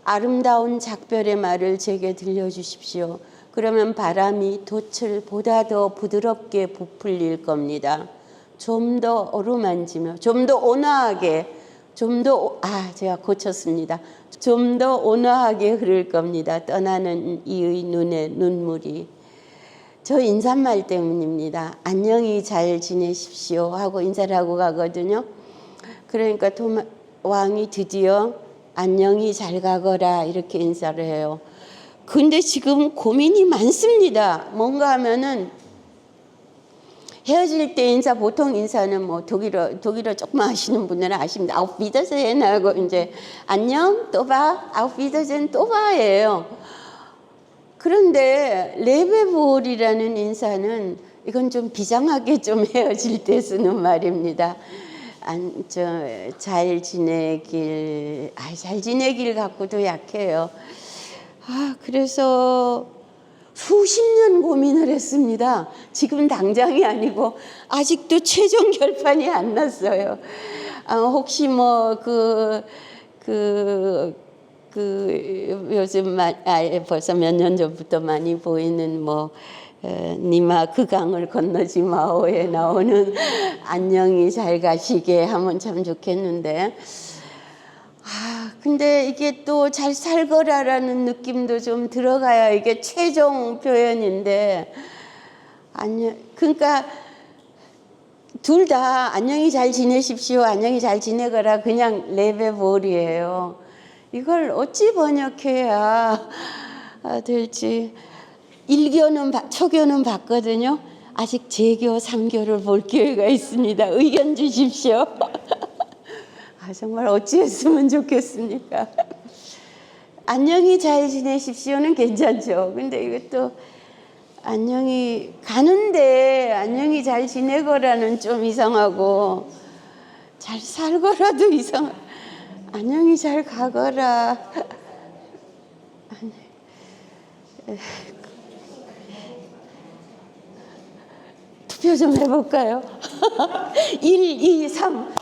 아름다운 작별의 말을 제게 들려주십시오. 그러면 바람이 돛을 보다 더 부드럽게 부풀릴 겁니다. 좀 더 어루만지며 좀 더 온화하게 제가 고쳤습니다. 좀 더 온화하게 흐를 겁니다. 떠나는 이의 눈에 눈물이. 저 인사말 때문입니다. 안녕히 잘 지내십시오 하고 인사를 하고 가거든요. 그러니까 왕이 드디어 안녕히 잘 가거라 이렇게 인사를 해요. 근데 지금 고민이 많습니다. 뭔가 하면은 헤어질 때 보통 인사는 뭐 독일어 조금 아시는 분들은 아십니다. Auf Wiedersehen 하고 이제 안녕 또 봐, Auf Wiedersehen 또 봐예요. 그런데 레베볼이라는 인사는 이건 좀 비장하게 좀 헤어질 때 쓰는 말입니다. 잘 지내길, 잘 지내길 갖고도 약해요. 그래서 수십 년 고민을 했습니다. 지금 당장이 아니고 아직도 최종 결판이 안 났어요. 혹시 요즘 벌써 몇 년 전부터 많이 보이는 니마 그 강을 건너지 마오에 나오는 안녕히 잘 가시게 하면 참 좋겠는데 근데 이게 또 잘 살거라라는 느낌도 좀 들어가야 이게 최종 표현인데 그러니까 둘 다 안녕히 잘 지내십시오, 안녕히 잘 지내거라 그냥 레베볼이에요. 이걸 어찌 번역해야 될지. 1교는 초교는 봤거든요. 아직 재교, 3교를 볼 기회가 있습니다. 의견 주십시오. 정말 어찌했으면 좋겠습니까? 안녕히 잘 지내십시오는 괜찮죠. 근데 이것도 안녕히 가는데 안녕히 잘 지내거라는 좀 이상하고 잘 살거라도 이상. 안녕히 잘 가거라. 투표 좀 해볼까요? 1, 2, 3.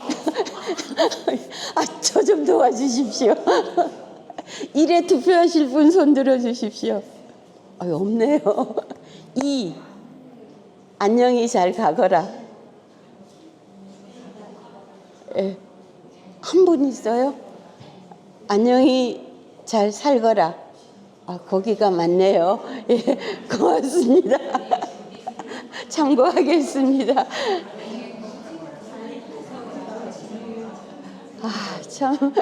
저 좀 도와주십시오. 1에 투표하실 분 손 들어주십시오. 없네요. 2. 안녕히 잘 가거라. 한 분 있어요? 안녕히 잘 살거라. 거기가 맞네요. 고맙습니다. 참고하겠습니다. 참.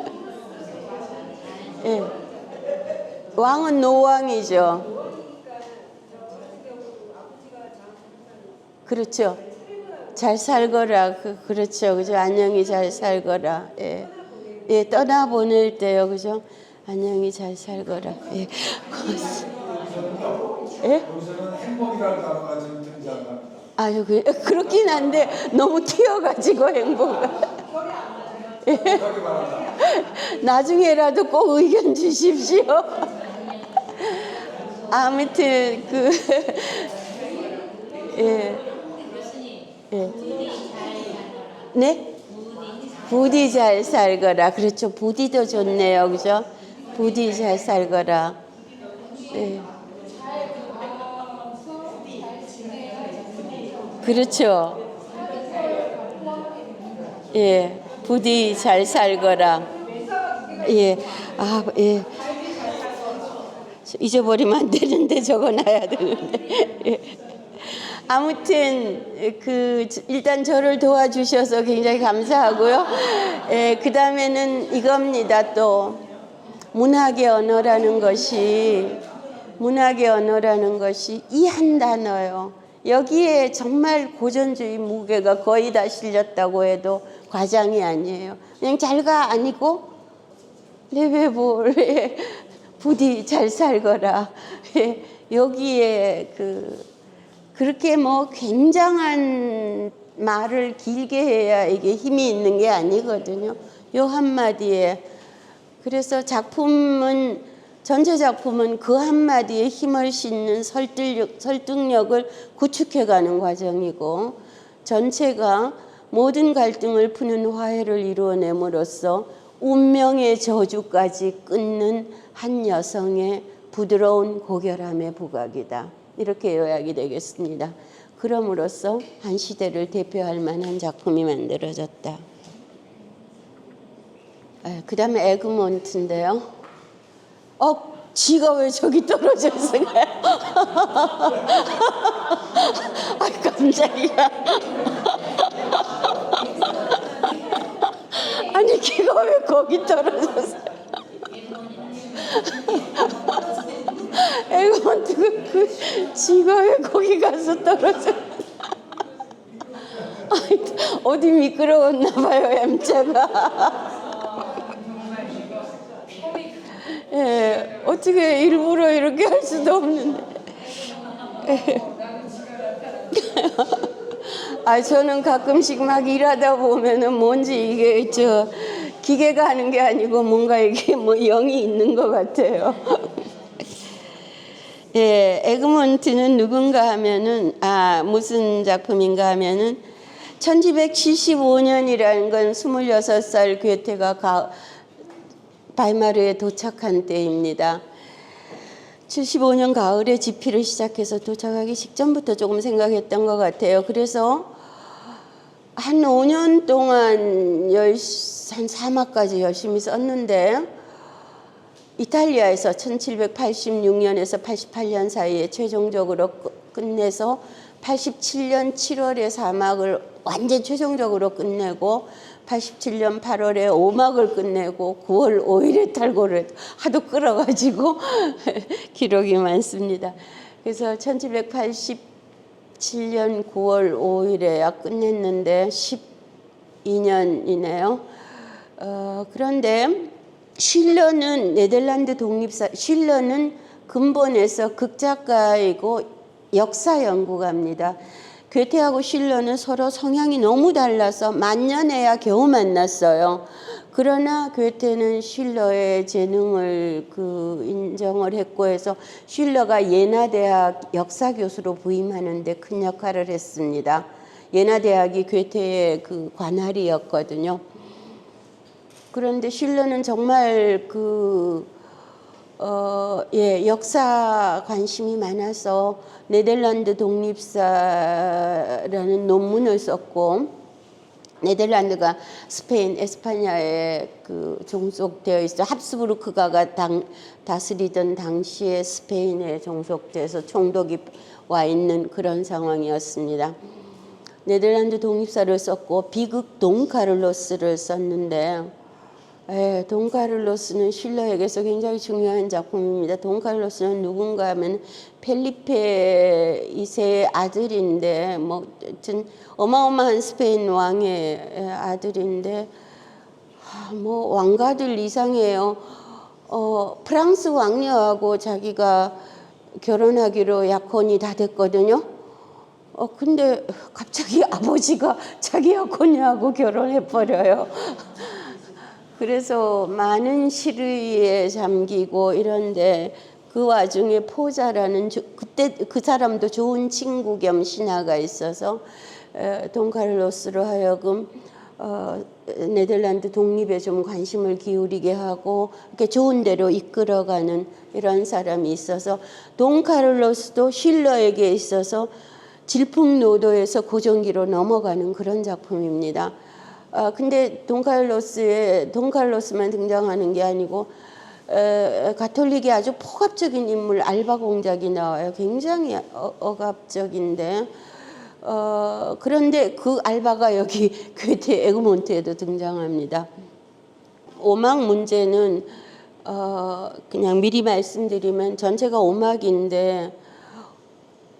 왕은 노왕이죠. 그렇죠. 잘 살거라. 그렇죠. 그죠. 안녕히 잘 살거라. 떠나보낼 때요. 그죠. 안녕히 잘 살거라. 고맙습니다. 여기서는 행복이라는 단어가 지금 등장합니다. 그렇긴 한데 너무 튀어가지고 행복. 나중에라도 꼭 의견 주십시오. 아무튼 네? 부디 잘 살거라. 그렇죠. 부디도 좋네요. 그죠? 부디 잘 살거라. 그렇죠. 부디 잘 살거라. 잊어버리면 안 되는데 적어놔야 되는데. 아무튼 일단 저를 도와주셔서 굉장히 감사하고요. 그 다음에는 이겁니다. 또 문학의 언어라는 것이 이 한 단어요. 여기에 정말 고전주의 무게가 거의 다 실렸다고 해도 과장이 아니에요. 그냥 잘가 아니고 레베볼 부디 잘 살거라. 여기에 그렇게 뭐 굉장한 말을 길게 해야 이게 힘이 있는 게 아니거든요. 요 한마디에. 그래서 작품은, 전체 작품은 그 한마디에 힘을 싣는 설득력을 구축해가는 과정이고, 전체가 모든 갈등을 푸는 화해를 이루어냄으로써 운명의 저주까지 끊는 한 여성의 부드러운 고결함의 부각이다. 이렇게 요약이 되겠습니다. 그럼으로써 한 시대를 대표할 만한 작품이 만들어졌다. 그 다음에 에그몬트인데요. 지가 왜 저기 떨어져 있어요? 아, 깜짝이야. 아니, 걔가 왜 거기 떨어졌어요? 에그몬트, 지가 왜 거기 가서 떨어져? 어디 미끄러웠나 봐요, 엠자가. 예, 어떻게 일부러 이렇게 할 수도 없는데. 저는 가끔씩 막 일하다 보면은 뭔지 이게 기계가 하는 게 아니고 뭔가 이게 뭐 영이 있는 것 같아요. 예, 에그몬트는 누군가 하면은, 무슨 작품인가 하면은 1775년이라는 건 26살 괴테가 바이마르에 도착한 때입니다. 75년 가을에 집필을 시작해서 도착하기 직전부터 조금 생각했던 것 같아요. 그래서 한 5년 동안 한 4막까지 열심히 썼는데, 이탈리아에서 1786년에서 88년 사이에 최종적으로 끝내서 87년 7월에 4막을 완전 최종적으로 끝내고, 87년 8월에 5막을 끝내고 9월 5일에 탈고를 하도 끌어가지고 기록이 많습니다. 그래서 1787년 9월 5일에야 끝냈는데 12년이네요. 그런데 쉴러는 네덜란드 독립사, 쉴러는 근본에서 극작가이고 역사 연구가입니다. 괴테하고 쉴러는 서로 성향이 너무 달라서 만년에야 겨우 만났어요. 그러나 괴테는 쉴러의 재능을 인정을 했고 해서 쉴러가 예나 대학 역사 교수로 부임하는 데 큰 역할을 했습니다. 예나 대학이 괴테의 관할이었거든요. 그런데 쉴러는 정말 역사 관심이 많아서 네덜란드 독립사라는 논문을 썼고, 네덜란드가 스페인, 에스파냐에 종속되어 있어 합스부르크가가 다스리던 당시에 스페인에 종속돼서 총독이 와 있는 그런 상황이었습니다. 네덜란드 독립사를 썼고 비극 돈카를로스를 썼는데, 돈카를로스는 쉴러에게서 굉장히 중요한 작품입니다. 돈카를로스는 누군가 하면 펠리페 2세의 아들인데, 어마어마한 스페인 왕의 아들인데, 왕가들 이상해요. 프랑스 왕녀하고 자기가 결혼하기로 약혼이 다 됐거든요. 근데 갑자기 아버지가 자기 약혼녀하고 결혼해버려요. 그래서 많은 시류에 잠기고 이런데, 그 와중에 포자라는 그때 그 사람도 좋은 친구 겸 신하가 있어서 돈카를로스로 하여금 네덜란드 독립에 좀 관심을 기울이게 하고 이렇게 좋은 데로 이끌어가는 이런 사람이 있어서, 돈카를로스도 쉴러에게 있어서 질풍노도에서 고전기로 넘어가는 그런 작품입니다. 근데 돈카를로스만 등장하는 게 아니고 가톨릭의 아주 폭압적인 인물 알바 공작이 나와요. 굉장히 억압적인데, 그런데 그 알바가 여기 괴테 에그몬트에도 등장합니다. 오막 문제는 그냥 미리 말씀드리면 전체가 오막인데,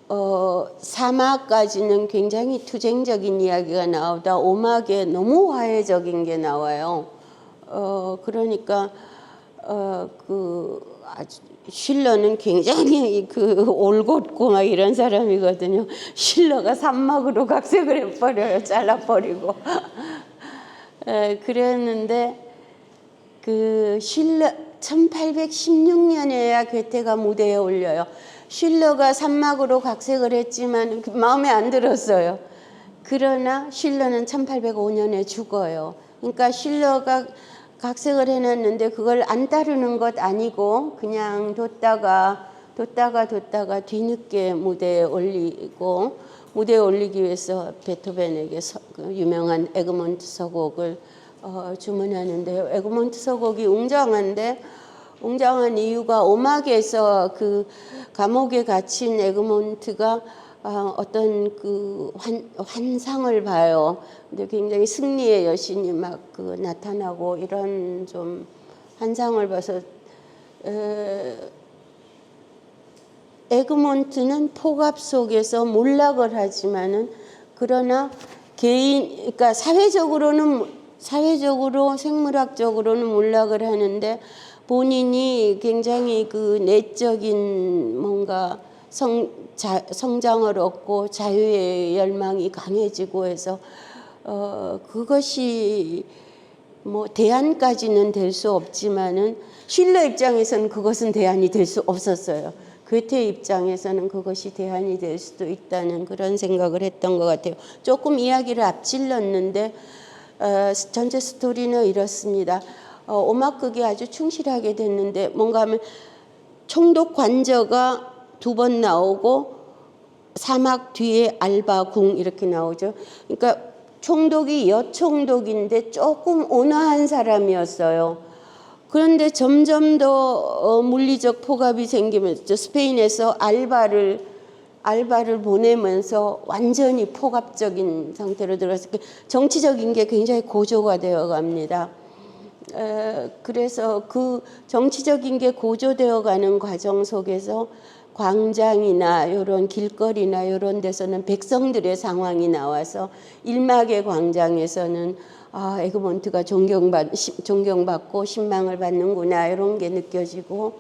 4막까지는 굉장히 투쟁적인 이야기가 나오다 5막에 너무 화해적인 게 나와요. 그러니까 아주 실러는 굉장히 그 올곧고 막 이런 사람이거든요. 실러가 산막으로 각색을 해버려요. 잘라버리고. 그랬는데 그 실러 1816년에야 괴테가 무대에 올려요. 실러가 산막으로 각색을 했지만 마음에 안 들었어요. 그러나 실러는 1805년에 죽어요. 그러니까 실러가 각색을 해놨는데 그걸 안 따르는 것 아니고 그냥 뒀다가 뒤늦게 무대에 올리고, 무대에 올리기 위해서 베토벤에게 그 유명한 에그몬트 서곡을 주문하는데요. 에그몬트 서곡이 웅장한 이유가 오막에서 그 감옥에 갇힌 에그몬트가 어떤 그 환상을 봐요. 근데 굉장히 승리의 여신이 막 그 나타나고 이런 좀 환상을 봐서 에그몬트는 폭압 속에서 몰락을 하지만은 그러나 그러니까 사회적으로 생물학적으로는 몰락을 하는데 본인이 굉장히 그 내적인 뭔가 성장을 얻고 자유의 열망이 강해지고 해서 그것이 뭐 대안까지는 될 수 없지만은 실러 입장에서는 그것은 대안이 될 수 없었어요. 괴테 입장에서는 그것이 대안이 될 수도 있다는 그런 생각을 했던 것 같아요. 조금 이야기를 앞질렀는데 전체 스토리는 이렇습니다. 오막극이 아주 충실하게 됐는데 뭔가 하면 총독 관저가 2번 나오고 사막 뒤에 알바궁 이렇게 나오죠. 그러니까 총독이 여총독인데 조금 온화한 사람이었어요. 그런데 점점 더 물리적 폭압이 생기면서 스페인에서 알바를 보내면서 완전히 폭압적인 상태로 들어서 정치적인 게 굉장히 고조가 되어 갑니다. 그래서 그 정치적인 게 고조되어 가는 과정 속에서 광장이나 이런 길거리나 이런 데서는 백성들의 상황이 나와서 일막의 광장에서는 에그몬트가 존경받고 신망을 받는구나 이런 게 느껴지고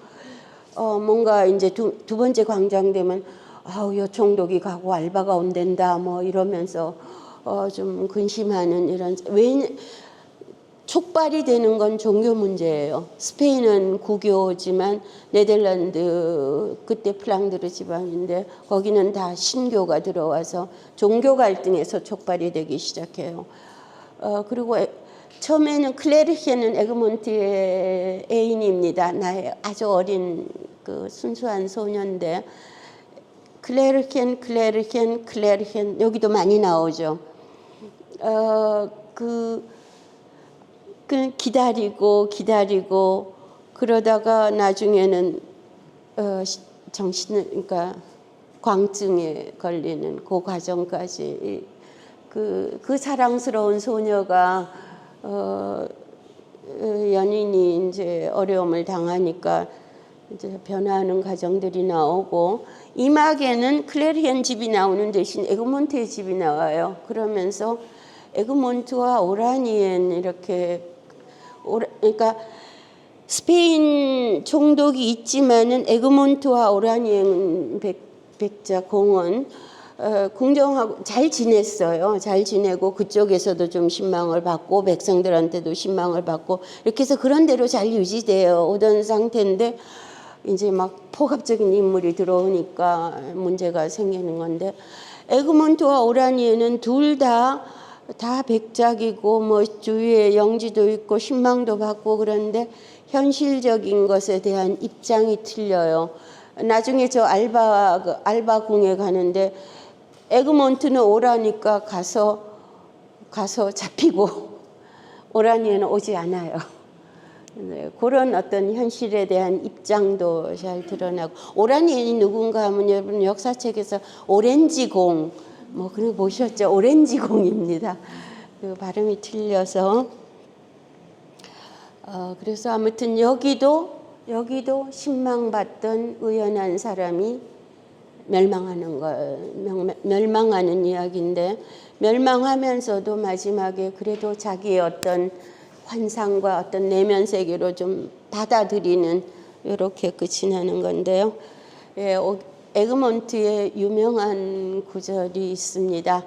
뭔가 이제 두 번째 광장 되면 여총독이 가고 알바가 온댄다 뭐 이러면서 좀 근심하는 이런 촉발이 되는 건 종교 문제예요. 스페인은 국교지만 네덜란드 그때 플랑드르 지방인데 거기는 다 신교가 들어와서 종교 갈등에서 촉발이 되기 시작해요. 그리고 처음에는 클레르히에는 에그몬트의 애인입니다. 나의 아주 어린 그 순수한 소년인데 클레르히엔 여기도 많이 나오죠. 기다리고 그러다가 나중에는 그러니까 광증에 걸리는 그 과정까지 그 사랑스러운 소녀가 연인이 이제 어려움을 당하니까 이제 변화하는 과정들이 나오고 이막에는 클레르히엔 집이 나오는 대신 에그몬트의 집이 나와요. 그러면서 에그몬트와 오라니엔 이렇게 그러니까 스페인 총독이 있지만은 에그몬트와 오라니엔 백자 공은 궁정하고 잘 지냈어요. 잘 지내고 그쪽에서도 좀 신망을 받고 백성들한테도 신망을 받고 이렇게 해서 그런 대로 잘 유지되어 오던 상태인데 이제 막 폭압적인 인물이 들어오니까 문제가 생기는 건데 에그몬트와 오라니엔은 둘 다 백작이고 뭐 주위에 영지도 있고 신망도 받고 그런데 현실적인 것에 대한 입장이 틀려요. 나중에 저 알바궁에 가는데 에그몬트는 오라니까 가서 잡히고 오라니에는 오지 않아요. 네, 그런 어떤 현실에 대한 입장도 잘 드러나고 오라니엔이 누군가 하면 여러분 역사책에서 오렌지공 뭐 그런 거 보셨죠? 오렌지공입니다. 그 발음이 틀려서 그래서 아무튼 여기도 신망받던 의연한 사람이 멸망하는 이야기인데 멸망하면서도 마지막에 그래도 자기의 어떤 환상과 어떤 내면 세계로 좀 받아들이는 이렇게 끝이 나는 건데요. 예, 에그몬트의 유명한 구절이 있습니다.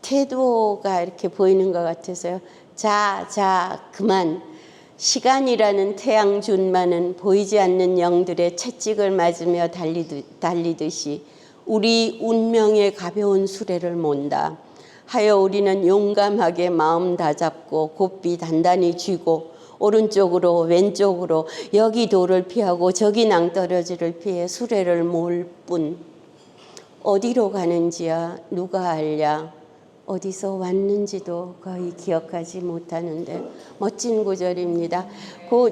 태도가 이렇게 보이는 것 같아서요. 자, 그만. 시간이라는 태양준만은 보이지 않는 영들의 채찍을 맞으며 달리듯이 우리 운명의 가벼운 수레를 몬다. 하여 우리는 용감하게 마음 다잡고 곱비 단단히 쥐고 오른쪽으로 왼쪽으로 여기 돌을 피하고 저기 낭떠러지를 피해 수레를 몰 뿐. 어디로 가는지야 누가 알랴. 어디서 왔는지도 거의 기억하지 못하는데 멋진 구절입니다.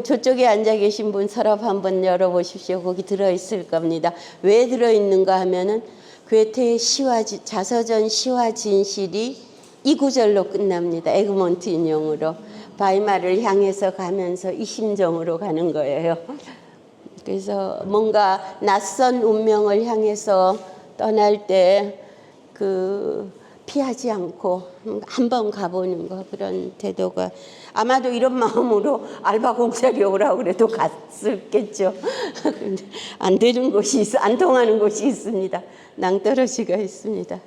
저쪽에 앉아 계신 분 서랍 한번 열어보십시오. 거기 들어있을 겁니다. 왜 들어있는가 하면은 괴테의 자서전 시와 진실이 이 구절로 끝납니다. 에그몬트 인용으로. 바이마를 향해서 가면서 이 심정으로 가는 거예요. 그래서 뭔가 낯선 운명을 향해서 떠날 때 피하지 않고 한번 가보는 거, 그런 태도가 아마도 이런 마음으로 알바 공사에 오라고 그래도 갔을겠죠. 근데 안 되는 곳이 안 통하는 곳이 있습니다. 낭떠러지가 있습니다.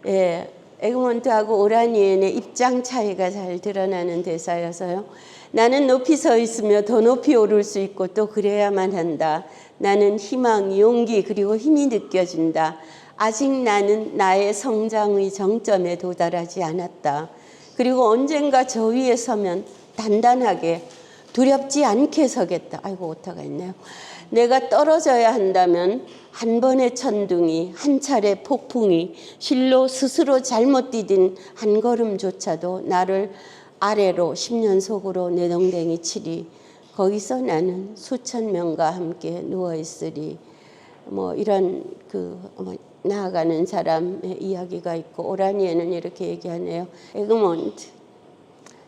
예, 에그몬트하고 오라니엔의 입장 차이가 잘 드러나는 대사여서요. 나는 높이 서 있으며 더 높이 오를 수 있고 또 그래야만 한다. 나는 희망, 용기 그리고 힘이 느껴진다. 아직 나는 나의 성장의 정점에 도달하지 않았다. 그리고 언젠가 저 위에 서면 단단하게 두렵지 않게 서겠다. 아이고 오타가 있네요. 내가 떨어져야 한다면 한 번의 천둥이, 한 차례 폭풍이, 실로 스스로 잘못 디딘 한 걸음조차도 나를 아래로 10년 속으로 내동댕이 치리. 거기서 나는 수천 명과 함께 누워 있으리. 이런 나아가는 사람의 이야기가 있고, 오라니에는 이렇게 얘기하네요. 에그몬트,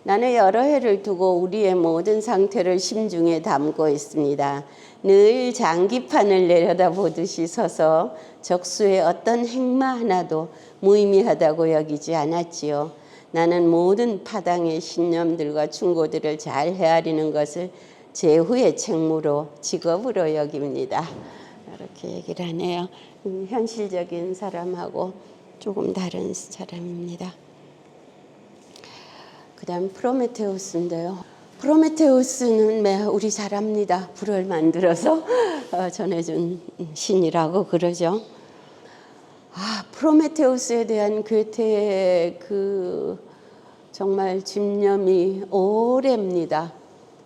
나는 여러 해를 두고 우리의 모든 상태를 심중에 담고 있습니다. 늘 장기판을 내려다보듯이 서서 적수의 어떤 행마 하나도 무의미하다고 여기지 않았지요. 나는 모든 파당의 신념들과 충고들을 잘 헤아리는 것을 제후의 책무로, 직업으로 여깁니다. 이렇게 얘기를 하네요. 현실적인 사람하고 조금 다른 사람입니다. 그 다음 프로메테우스인데요. 프로메테우스는 우리 잘 압니다. 불을 만들어서 전해준 신이라고 그러죠. 프로메테우스에 대한 괴테의 정말 집념이 오래입니다.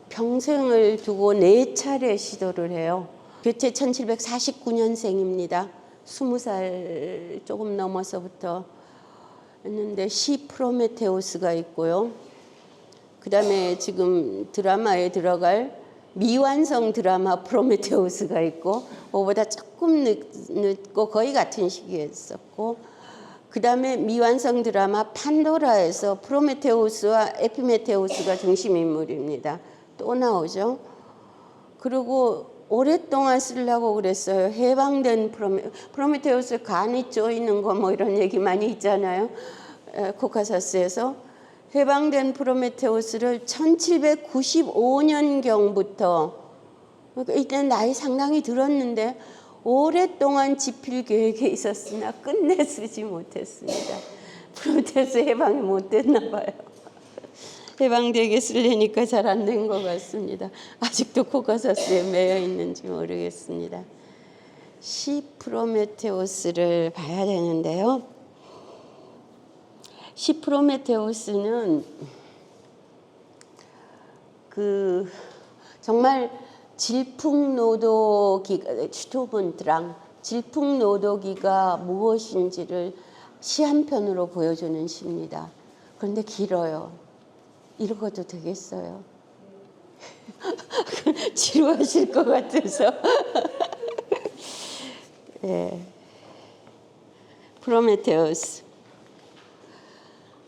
평생을 두고 4차례 시도를 해요. 괴테 1749년생입니다. 20살 조금 넘어서부터 했는데 시 프로메테우스가 있고요. 그 다음에 지금 드라마에 들어갈 미완성 드라마 프로메테우스가 있고, 그거보다 조금 늦고 거의 같은 시기에 했었고, 그 다음에 미완성 드라마 판도라에서 프로메테우스와 에피메테우스가 중심인물입니다. 또 나오죠. 그리고 오랫동안 쓰려고 그랬어요. 해방된 프로메테우스 간이 쪼이는 거 이런 얘기 많이 있잖아요. 코카사스에서. 해방된 프로메테우스를 1795년경부터, 그러니까 이때 나이 상당히 들었는데 오랫동안 집필 계획에 있었으나 끝내 쓰지 못했습니다. 프로메테우스 해방이 못 됐나 봐요. 해방되게 쓰려니까 잘 안 된 것 같습니다. 아직도 코카사스에 매여 있는지 모르겠습니다. 시 프로메테우스를 봐야 되는데요. 시 프로메테우스는 정말 질풍노도기가, 슈토분트랑 질풍노도기가 무엇인지를 시 한 편으로 보여주는 시입니다. 그런데 길어요. 읽어도 되겠어요? 지루하실 것 같아서. 네. 프로메테우스.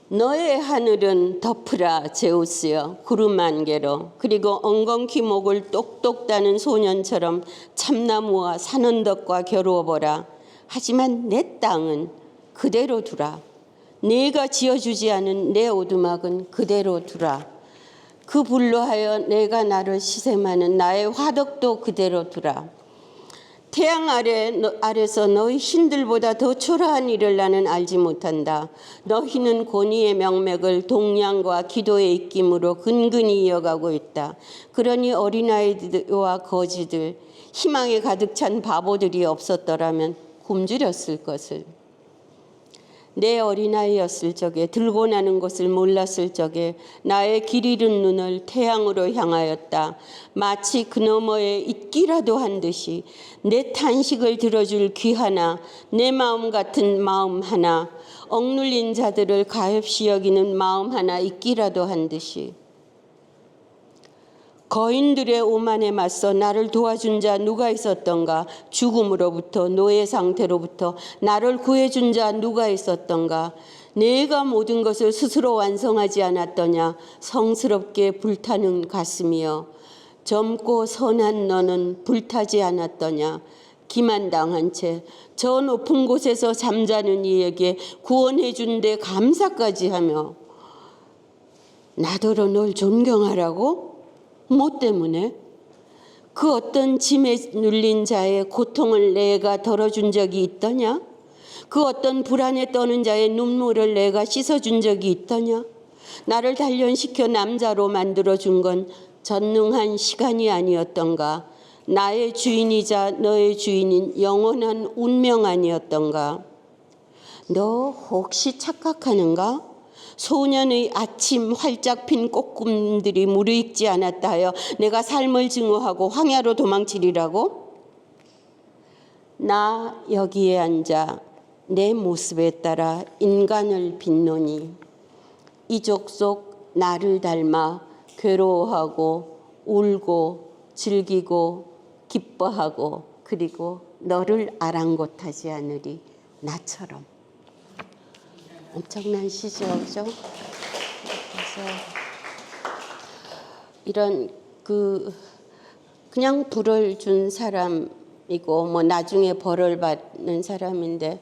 너의 하늘은 덮으라 제우스여 구름 한 개로, 그리고 엉겅퀴 목을 똑똑 따는 소년처럼 참나무와 산언덕과 겨루어보라. 하지만 내 땅은 그대로 두라. 네가 지어주지 않은 내 오두막은 그대로 두라. 그 불로 하여 내가 나를 시샘하는 나의 화덕도 그대로 두라. 태양 아래서 너희 신들보다 더 초라한 일을 나는 알지 못한다. 너희는 권위의 명맥을 동량과 기도의 입김으로 근근히 이어가고 있다. 그러니 어린아이들과 거지들, 희망에 가득 찬 바보들이 없었더라면 굶주렸을 것을. 내 어린아이였을 적에 들고 나는 것을 몰랐을 적에 나의 길 잃은 눈을 태양으로 향하였다. 마치 그 너머에 있기라도 한 듯이 내 탄식을 들어줄 귀 하나, 내 마음 같은 마음 하나, 억눌린 자들을 가엾이 여기는 마음 하나 있기라도 한 듯이. 거인들의 오만에 맞서 나를 도와준 자 누가 있었던가? 죽음으로부터 노예 상태로부터 나를 구해준 자 누가 있었던가? 내가 모든 것을 스스로 완성하지 않았더냐? 성스럽게 불타는 가슴이여, 젊고 선한 너는 불타지 않았더냐? 기만당한 채 저 높은 곳에서 잠자는 이에게 구원해 준 데 감사까지 하며 나더러 널 존경하라고? 뭐 때문에? 그 어떤 짐에 눌린 자의 고통을 내가 덜어준 적이 있더냐? 그 어떤 불안에 떠는 자의 눈물을 내가 씻어준 적이 있더냐? 나를 단련시켜 남자로 만들어준 건 전능한 시간이 아니었던가? 나의 주인이자 너의 주인인 영원한 운명 아니었던가? 너 혹시 착각하는가? 소년의 아침 활짝 핀 꽃꿈들이 무르익지 않았다 하여 내가 삶을 증오하고 황야로 도망치리라고? 나 여기에 앉아 내 모습에 따라 인간을 빚노니 이족 속 나를 닮아 괴로워하고 울고 즐기고 기뻐하고 그리고 너를 아랑곳하지 않으리 나처럼. 엄청난 시죠, 그죠? 그래서 이런 그냥 불을 준 사람이고 뭐 나중에 벌을 받는 사람인데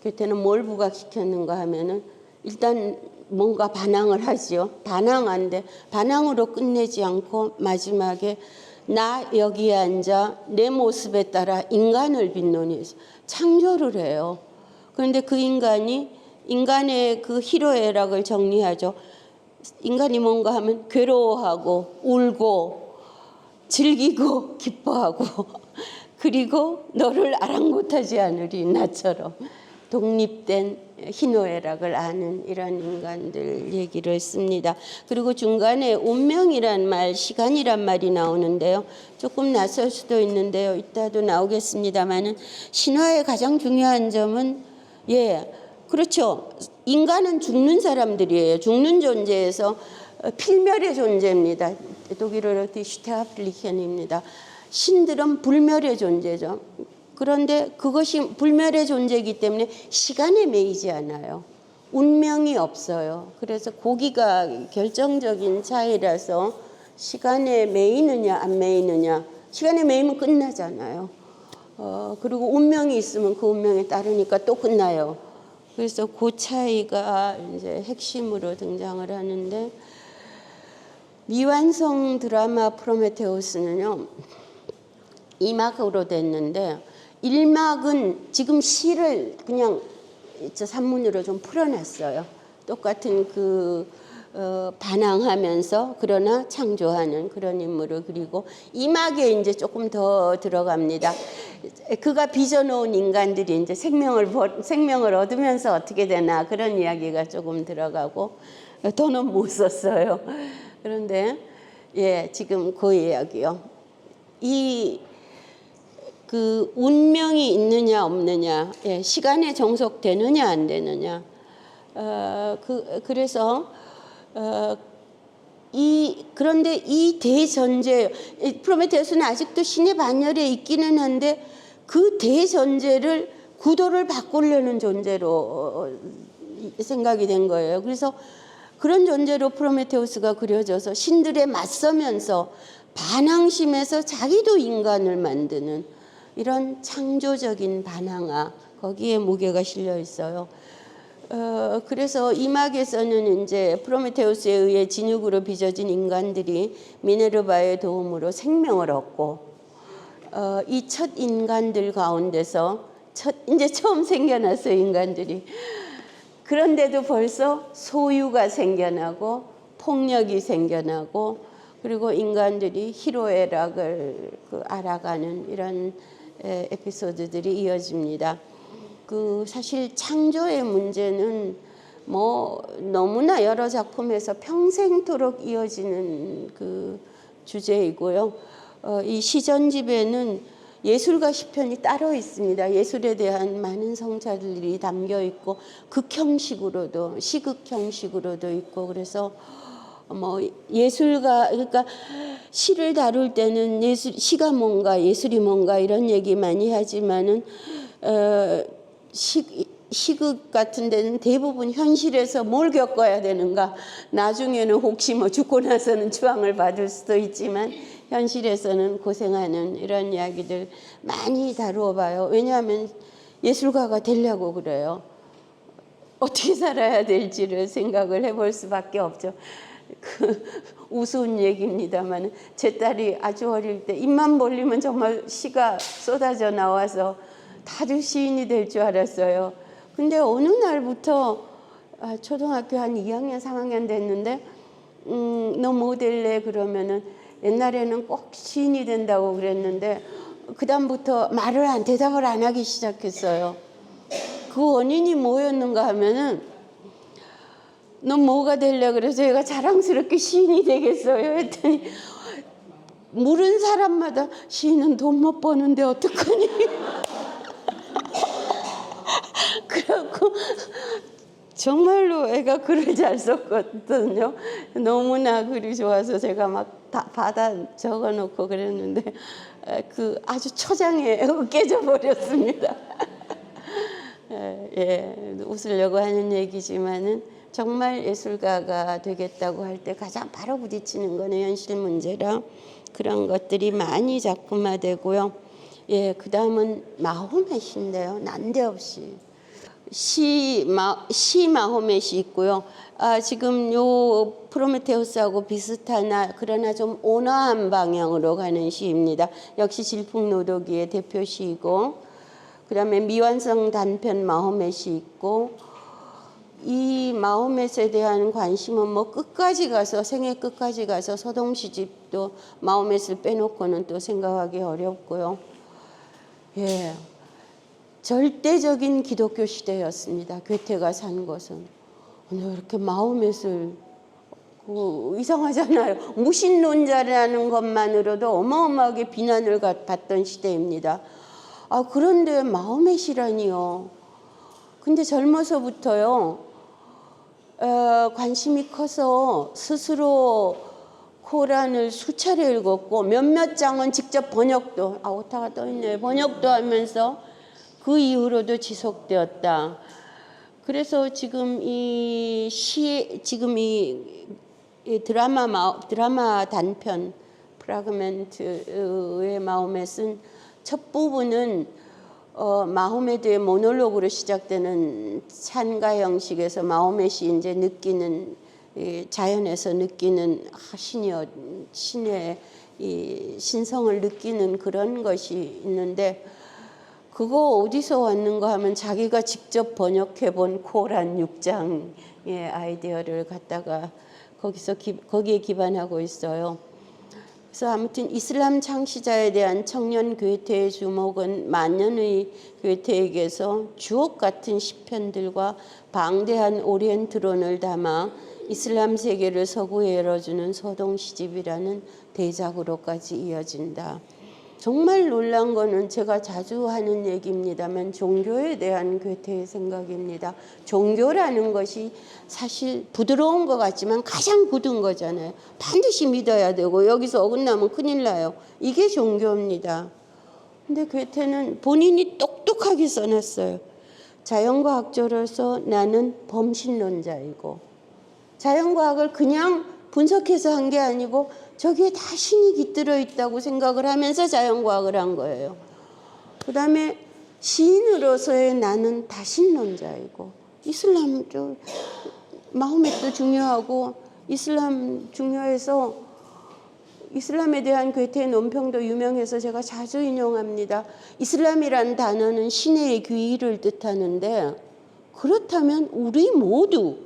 그때는 뭘 부각시켰는가 하면은 일단 뭔가 반항을 하지요. 반항한데 반항으로 끝내지 않고 마지막에 나 여기에 앉아 내 모습에 따라 인간을 빚노니 창조를 해요. 그런데 그 인간의 그 희로애락을 정리하죠. 인간이 뭔가 하면 괴로워하고 울고 즐기고 기뻐하고 그리고 너를 아랑곳하지 않으리 나처럼 독립된 희노애락을 아는 이런 인간들 얘기를 씁니다. 그리고 중간에 운명이란 말, 시간이란 말이 나오는데요. 조금 낯설 수도 있는데요. 이따도 나오겠습니다마는 신화의 가장 중요한 점은 그렇죠. 인간은 죽는 사람들이에요. 죽는 존재에서 필멸의 존재입니다. 독일어로 슈테아플리켄입니다. 신들은 불멸의 존재죠. 그런데 그것이 불멸의 존재이기 때문에 시간에 매이지 않아요. 운명이 없어요. 그래서 고기가 결정적인 차이라서 시간에 매이느냐 안 매이느냐. 시간에 매이면 끝나잖아요. 그리고 운명이 있으면 그 운명에 따르니까 또 끝나요. 그래서 그 차이가 이제 핵심으로 등장을 하는데 미완성 드라마 프로메테우스는요 2막으로 됐는데 1막은 지금 시를 그냥 산문으로 좀 풀어놨어요. 똑같은 반항하면서 그러나 창조하는 그런 인물을 그리고 2막에 이제 조금 더 들어갑니다. 그가 빚어놓은 인간들이 이제 생명을 얻으면서 어떻게 되나 그런 이야기가 조금 들어가고 더는 못 썼어요. 그런데 지금 그 이야기요. 그 운명이 있느냐 없느냐, 시간에 종속되느냐 안 되느냐. 그래서 그런데 이 대전제 프로메테우스는 아직도 신의 반열에 있기는 한데 그 대전제를 구도를 바꾸려는 존재로 생각이 된 거예요. 그래서 그런 존재로 프로메테우스가 그려져서 신들에 맞서면서 반항심에서 자기도 인간을 만드는 이런 창조적인 반항아, 거기에 무게가 실려 있어요. 그래서 이 막에서는 이제 프로메테우스에 의해 진흙으로 빚어진 인간들이 미네르바의 도움으로 생명을 얻고 이 첫 인간들 가운데서 이제 처음 생겨났어요, 인간들이. 그런데도 벌써 소유가 생겨나고 폭력이 생겨나고 그리고 인간들이 희로애락을 알아가는 이런 에피소드들이 이어집니다. 사실 창조의 문제는 뭐 너무나 여러 작품에서 평생토록 이어지는 주제이고요. 이 시전집에는 예술가 시편이 따로 있습니다. 예술에 대한 많은 성찰들이 담겨 있고 극형식으로도 시극 형식으로도 있고 그래서 뭐 예술가 그러니까 시를 다룰 때는 시가 뭔가 예술이 뭔가 이런 얘기 많이 하지만은 시극 같은 데는 대부분 현실에서 뭘 겪어야 되는가 나중에는 혹시 뭐 죽고 나서는 추앙을 받을 수도 있지만 현실에서는 고생하는 이런 이야기들 많이 다루어 봐요. 왜냐하면 예술가가 되려고 그래요. 어떻게 살아야 될지를 생각을 해볼 수밖에 없죠. 우스운 얘기입니다만 제 딸이 아주 어릴 때 입만 벌리면 정말 시가 쏟아져 나와서 다들 시인이 될 줄 알았어요. 근데 어느 날부터 초등학교 한 2학년 3학년 됐는데 너 뭐 될래 그러면은 옛날에는 꼭 시인이 된다고 그랬는데 그다음부터 대답을 안 하기 시작했어요. 그 원인이 뭐였는가 하면은 너 뭐가 될래 그래서 얘가 자랑스럽게 시인이 되겠어요 했더니 물은 사람마다 시인은 돈 못 버는데 어떡하니 그래갖고 정말로 애가 글을 잘 썼거든요. 너무나 글이 좋아서 제가 막 다 받아 적어놓고 그랬는데 아주 초장에 깨져 버렸습니다. 예, 웃으려고 하는 얘기지만은 정말 예술가가 되겠다고 할 때 가장 바로 부딪히는 거는 현실 문제라 그런 것들이 많이 작품화되고요. 예, 그 다음은 마호멧인데요. 난데없이 시 마호멧이 있고요. 지금 요 프로메테우스하고 비슷하나 그러나 좀 온화한 방향으로 가는 시입니다. 역시 질풍노도기의 대표 시이고 그다음에 미완성 단편 마호멧이 있고 이 마호멧에 대한 관심은 뭐 끝까지 가서 생애 끝까지 가서 서동시집도 마호멧을 빼놓고는 또 생각하기 어렵고요. 예. 절대적인 기독교 시대였습니다. 괴테가 산 것은. 근데 이렇게 마호멧을 이상하잖아요. 무신론자라는 것만으로도 어마어마하게 비난을 받던 시대입니다. 그런데 마호멧이라니요. 근데 젊어서부터요. 관심이 커서 스스로 코란을 수차례 읽었고 몇몇 장은 직접 번역도 오타가 떠있네요. 번역도 하면서 그 이후로도 지속되었다. 그래서 지금 이 드라마 단편 프라그멘트의 마호멧은 첫 부분은 마호메드의 모놀로그로 시작되는 찬가 형식에서 마호멧이 이제 느끼는 자연에서 느끼는 신의 이 신성을 느끼는 그런 것이 있는데 그거 어디서 왔는가 하면 자기가 직접 번역해 본 코란 6장의 아이디어를 갖다가 거기에 기반하고 있어요. 그래서 아무튼 이슬람 창시자에 대한 청년 괴테의 주목은 만년의 괴테에게서 주옥 같은 시편들과 방대한 오리엔트론을 담아 이슬람 세계를 서구에 열어주는 서동시집이라는 대작으로까지 이어진다. 정말 놀란 거는 제가 자주 하는 얘기입니다만 종교에 대한 괴테의 생각입니다. 종교라는 것이 사실 부드러운 것 같지만 가장 굳은 거잖아요. 반드시 믿어야 되고 여기서 어긋나면 큰일 나요. 이게 종교입니다. 근데 괴테는 본인이 똑똑하게 써놨어요. 자연과학자로서 나는 범신론자이고 자연과학을 그냥 분석해서 한 게 아니고 저기에 다 신이 깃들어 있다고 생각을 하면서 자연과학을 한 거예요. 그 다음에 시인으로서의 나는 다신론자이고 이슬람 좀 마호멧도 중요하고 이슬람 중요해서 이슬람에 대한 괴테의 논평도 유명해서 제가 자주 인용합니다. 이슬람이란 단어는 신의 귀의를 뜻하는데 그렇다면 우리 모두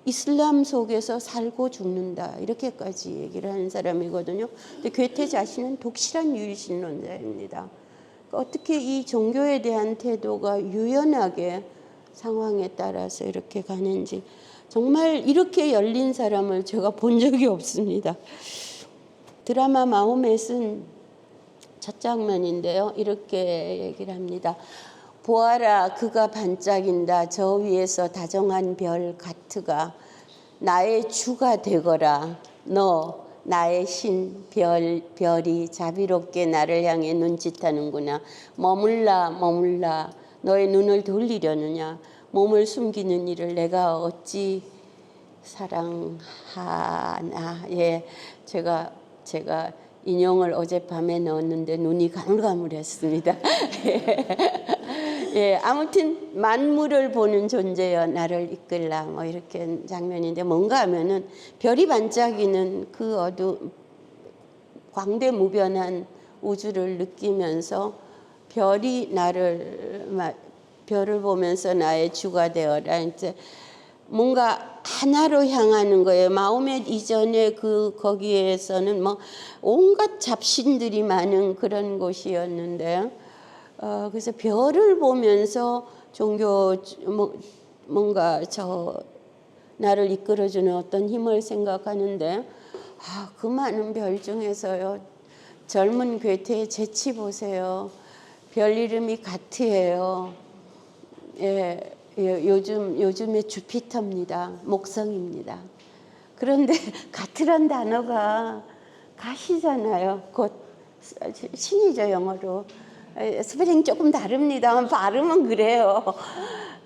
이슬람 속에서 살고 죽는다 이렇게까지 얘기를 하는 사람이거든요. 근데 괴테 자신은 독실한 유일신론자입니다. 어떻게 이 종교에 대한 태도가 유연하게 상황에 따라서 이렇게 가는지 정말 이렇게 열린 사람을 제가 본 적이 없습니다. 드라마 마호멧은 첫 장면인데요. 이렇게 얘기를 합니다. 보아라 그가 반짝인다. 저 위에서 다정한 별 가트가 나의 주가 되거라. 너 나의 신 별이 자비롭게 나를 향해 눈짓하는구나. 머물라 너의 눈을 돌리려느냐. 몸을 숨기는 일을 내가 어찌 사랑하나. 예, 제가 인용을 어젯밤에 넣었는데 눈이 가물가물했습니다. 예, 아무튼 만물을 보는 존재여 나를 이끌라 뭐 이렇게 장면인데 뭔가 하면은 별이 반짝이는 그 어두 광대무변한 우주를 느끼면서 별을 보면서 나의 주가 되어라. 이제 뭔가 하나로 향하는 거예요. 마호멧 이전에 거기에서는 뭐 온갖 잡신들이 많은 그런 곳이었는데, 그래서 별을 보면서 종교 뭔가 나를 이끌어주는 어떤 힘을 생각하는데, 그 많은 별 중에서요 젊은 괴테의 재치 보세요. 별 이름이 가트예요. 예. 요즘에 주피터입니다. 목성입니다. 그런데 가트란 단어가 가시잖아요. 곧 신이죠, 영어로. 스펠링 조금 다릅니다만 발음은 그래요.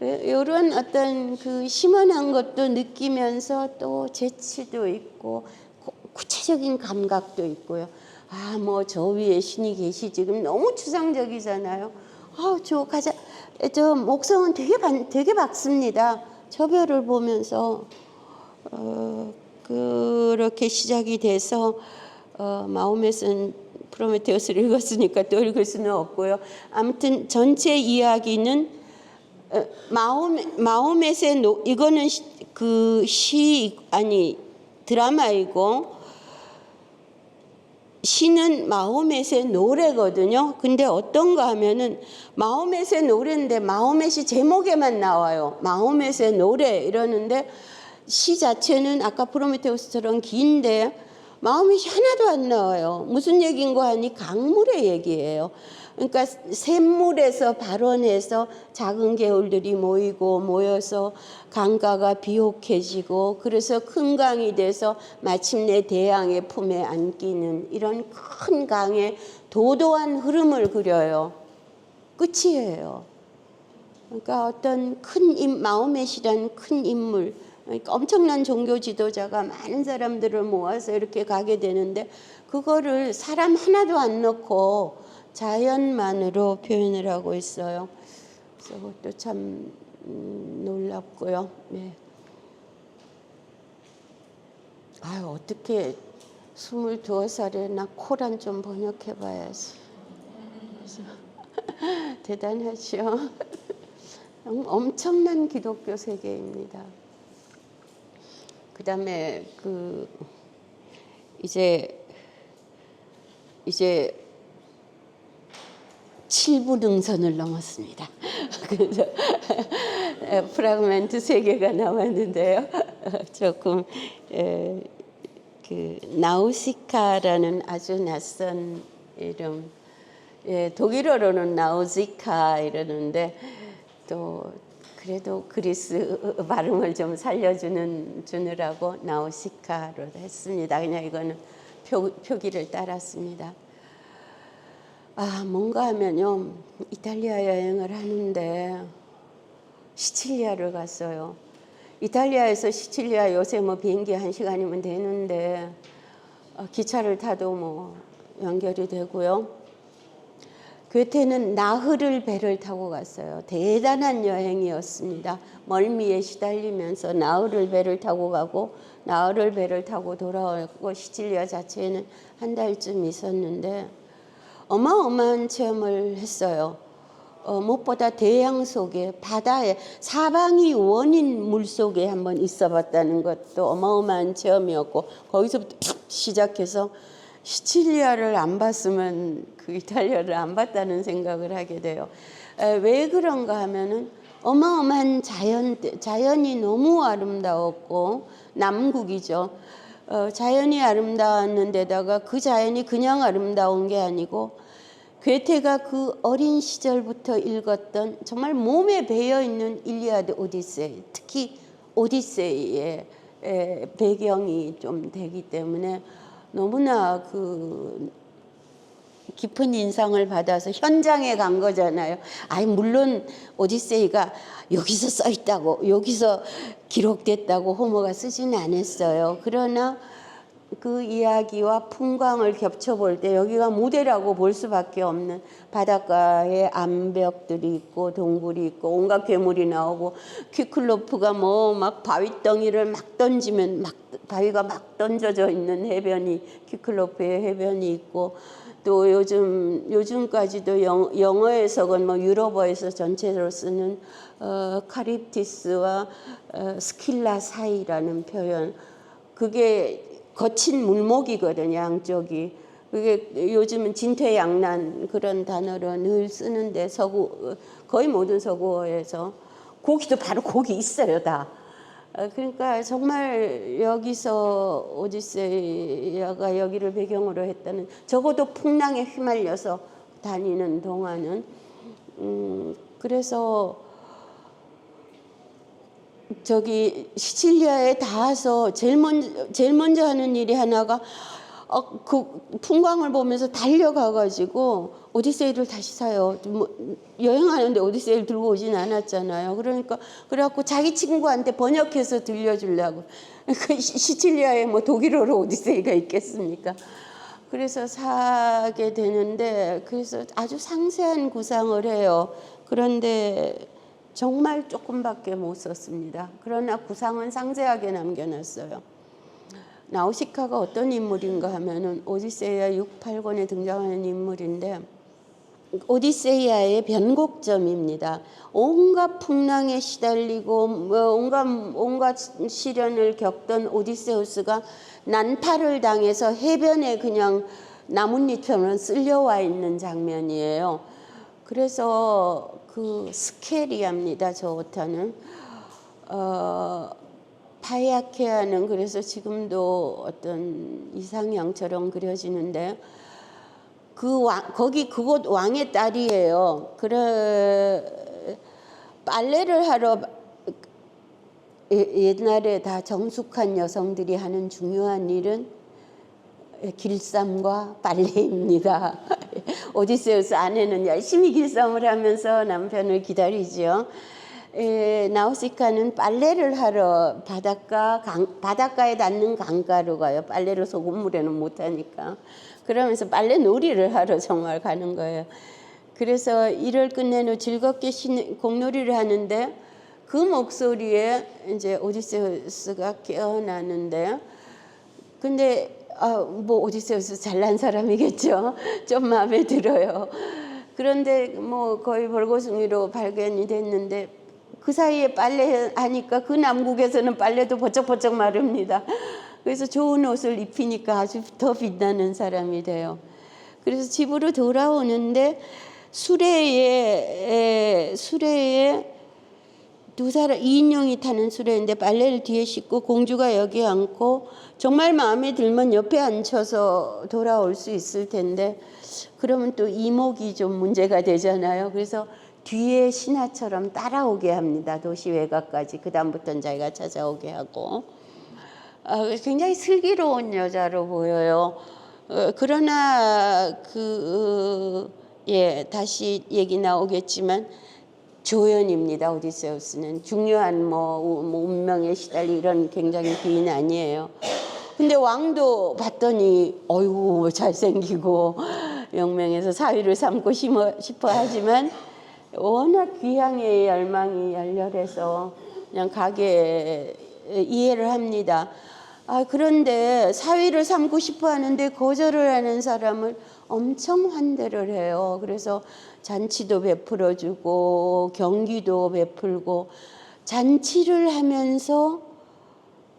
이런 어떤 그 시원한 것도 느끼면서 또 재치도 있고 구체적인 감각도 있고요. 뭐 저 위에 신이 계시 지금 너무 추상적이잖아요. 저 목성은 되게 밝습니다. 저 별을 보면서 그렇게 시작이 돼서 마호멧은 프로메테우스를 읽었으니까 또 읽을 수는 없고요. 아무튼 전체 이야기는 마호멧의 이거는 드라마이고 시는 마호멧의 노래거든요. 근데 어떤가 하면은 마호멧의 노래인데 마호멧이 제목에만 나와요. 마호멧의 노래 이러는데 시 자체는 아까 프로메테우스처럼 긴데 마호멧이 하나도 안 나와요. 무슨 얘기인가 하니 강물의 얘기예요. 그러니까 샘물에서 발원해서 작은 개울들이 모여서 강가가 비옥해지고 그래서 큰 강이 돼서 마침내 대양의 품에 안기는 이런 큰 강의 도도한 흐름을 그려요. 끝이에요. 그러니까 어떤 마호멧이라는 큰 인물, 그러니까 엄청난 종교 지도자가 많은 사람들을 모아서 이렇게 가게 되는데 그거를 사람 하나도 안 넣고 자연만으로 표현을 하고 있어요. 그래서 그것도 참 놀랍고요. 네. 어떻게 22살에 나 코란 좀 번역해봐야지. 대단하죠. 엄청난 기독교 세계입니다. 그다음에 이제 7부 능선을 넘었습니다. 그래서 프라그멘트 3개가 나왔는데요. 조금 나우시카라는 아주 낯선 이름, 독일어로는 나우지카 이러는데 또 그래도 그리스 발음을 좀 주느라고 나우시카로 했습니다. 그냥 이거는 표기를 따랐습니다. 뭔가 하면요, 이탈리아 여행을 하는데 시칠리아를 갔어요. 이탈리아에서 시칠리아 요새 비행기 1시간이면 되는데 기차를 타도 연결이 되고요. 괴테는 나흘을 배를 타고 갔어요. 대단한 여행이었습니다. 멀미에 시달리면서 나흘을 배를 타고 가고 나흘을 배를 타고 돌아오고 시칠리아 자체에는 한 달쯤 있었는데 어마어마한 체험을 했어요. 무엇보다 대양 속에 바다에 사방이 원인 물 속에 한번 있어봤다는 것도 어마어마한 체험이었고 거기서부터 시작해서 시칠리아를 안 봤으면 그 이탈리아를 안 봤다는 생각을 하게 돼요. 왜 그런가 하면은 어마어마한 자연이 너무 아름다웠고 남국이죠. 자연이 아름다웠는 데다가 그 자연이 그냥 아름다운 게 아니고 괴테가 그 어린 시절부터 읽었던 정말 몸에 배어있는 일리아드 오디세이, 특히 오디세이의 배경이 좀 되기 때문에 너무나 그 깊은 인상을 받아서 현장에 간 거잖아요. 아니 물론 오디세이가 여기서 써 있다고 여기서 기록됐다고 호머가 쓰지는 않았어요. 그러나 그 이야기와 풍광을 겹쳐볼 때 여기가 무대라고 볼 수밖에 없는 바닷가에 암벽들이 있고 동굴이 있고 온갖 괴물이 나오고 퀴클로프가 뭐 막 바위덩이를 막 던지면 막 바위가 막 던져져 있는 해변이 퀴클로프의 해변이 있고 또 요즘까지도 영어에서건 뭐 유럽어에서 전체로 쓰는 카립티스와 스킬라 사이라는 표현 그게 거친 물목이거든요, 양쪽이. 그게 요즘은 진퇴양난 그런 단어로 늘 쓰는데 거의 모든 서구어에서 고기도 바로 고기 있어요, 다. 그러니까 정말 여기서 오디세이아가 여기를 배경으로 했다는 적어도 풍랑에 휘말려서 다니는 동안은 그래서 저기 시칠리아에 닿아서 제일 먼저 하는 일이 하나가 그 풍광을 보면서 달려가가지고 오디세이를 다시 사요. 뭐 여행하는데 오디세이를 들고 오진 않았잖아요. 그래갖고 자기 친구한테 번역해서 들려주려고. 그 시칠리아에 뭐 독일어로 오디세이가 있겠습니까? 그래서 사게 되는데 그래서 아주 상세한 구상을 해요. 그런데 정말 조금밖에 못 썼습니다. 그러나 구상은 상세하게 남겨놨어요. 나우시카가 어떤 인물인가 하면은 오디세이아 6, 8권에 등장하는 인물인데 오디세이아의 변곡점입니다. 온갖 풍랑에 시달리고 온갖 시련을 겪던 오디세우스가 난파를 당해서 해변에 그냥 나뭇잎처럼 쓸려와 있는 장면이에요. 그래서 그 스케리합니다. 저 오타는 파이아케아는 그래서 지금도 어떤 이상향처럼 그려지는데 그곳 왕의 딸이에요. 빨래를 하러 옛날에 다 정숙한 여성들이 하는 중요한 일은 길쌈과 빨래입니다. 오디세우스 아내는 열심히 길쌈을 하면서 남편을 기다리죠. 나우시카는 빨래를 하러 바닷가에 닿는 강가로 가요. 빨래를 소금물에는 못하니까. 그러면서 빨래 놀이를 하러 정말 가는 거예요. 그래서 일을 끝낸 후 즐겁게 공놀이를 하는데 그 목소리에 이제 오디세우스가 깨어나는데 근데 뭐 오디세우스 잘난 사람이겠죠. 좀 마음에 들어요. 그런데 뭐 거의 벌거숭이로 발견이 됐는데 그 사이에 빨래 하니까 그 남국에서는 빨래도 버쩍버쩍 마릅니다. 그래서 좋은 옷을 입히니까 아주 더 빛나는 사람이 돼요. 그래서 집으로 돌아오는데 수레에 2인용이 타는 수레인데 빨래를 뒤에 싣고 공주가 여기 앉고 정말 마음에 들면 옆에 앉혀서 돌아올 수 있을 텐데 그러면 또 이목이 좀 문제가 되잖아요. 그래서 뒤에 신하처럼 따라오게 합니다. 도시 외곽까지. 그 다음부터는 자기가 찾아오게 하고 굉장히 슬기로운 여자로 보여요. 그러나 다시 얘기 나오겠지만 조연입니다. 오디세우스는 중요한 뭐 운명에 시달리 이런 굉장히 귀인 아니에요. 근데 왕도 봤더니 어이구 잘생기고 용맹에서 사위를 삼고 싶어 하지만 워낙 귀향의 열망이 열렬해서 그냥 가게 이해를 합니다. 그런데 사위를 삼고 싶어 하는데 거절을 하는 사람을 엄청 환대를 해요. 그래서 잔치도 베풀어주고 경기도 베풀고 잔치를 하면서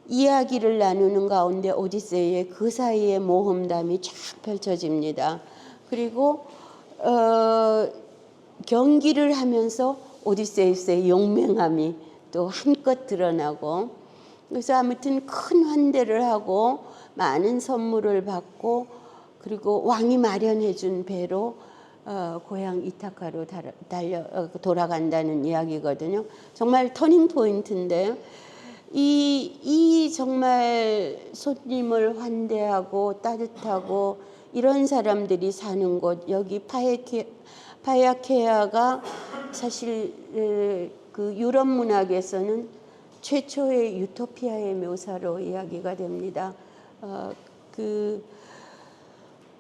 이야기를 나누는 가운데 오디세이의 그 사이에 모험담이 쫙 펼쳐집니다. 그리고 경기를 하면서 오디세우스의 용맹함이 또 한껏 드러나고 그래서 아무튼 큰 환대를 하고 많은 선물을 받고 그리고 왕이 마련해 준 배로 고향 이타카로 돌아간다는 이야기거든요. 정말 터닝 포인트인데요. 이 정말 손님을 환대하고 따뜻하고 이런 사람들이 사는 곳 여기 파야케아가 사실 그 유럽 문학에서는 최초의 유토피아의 묘사로 이야기가 됩니다.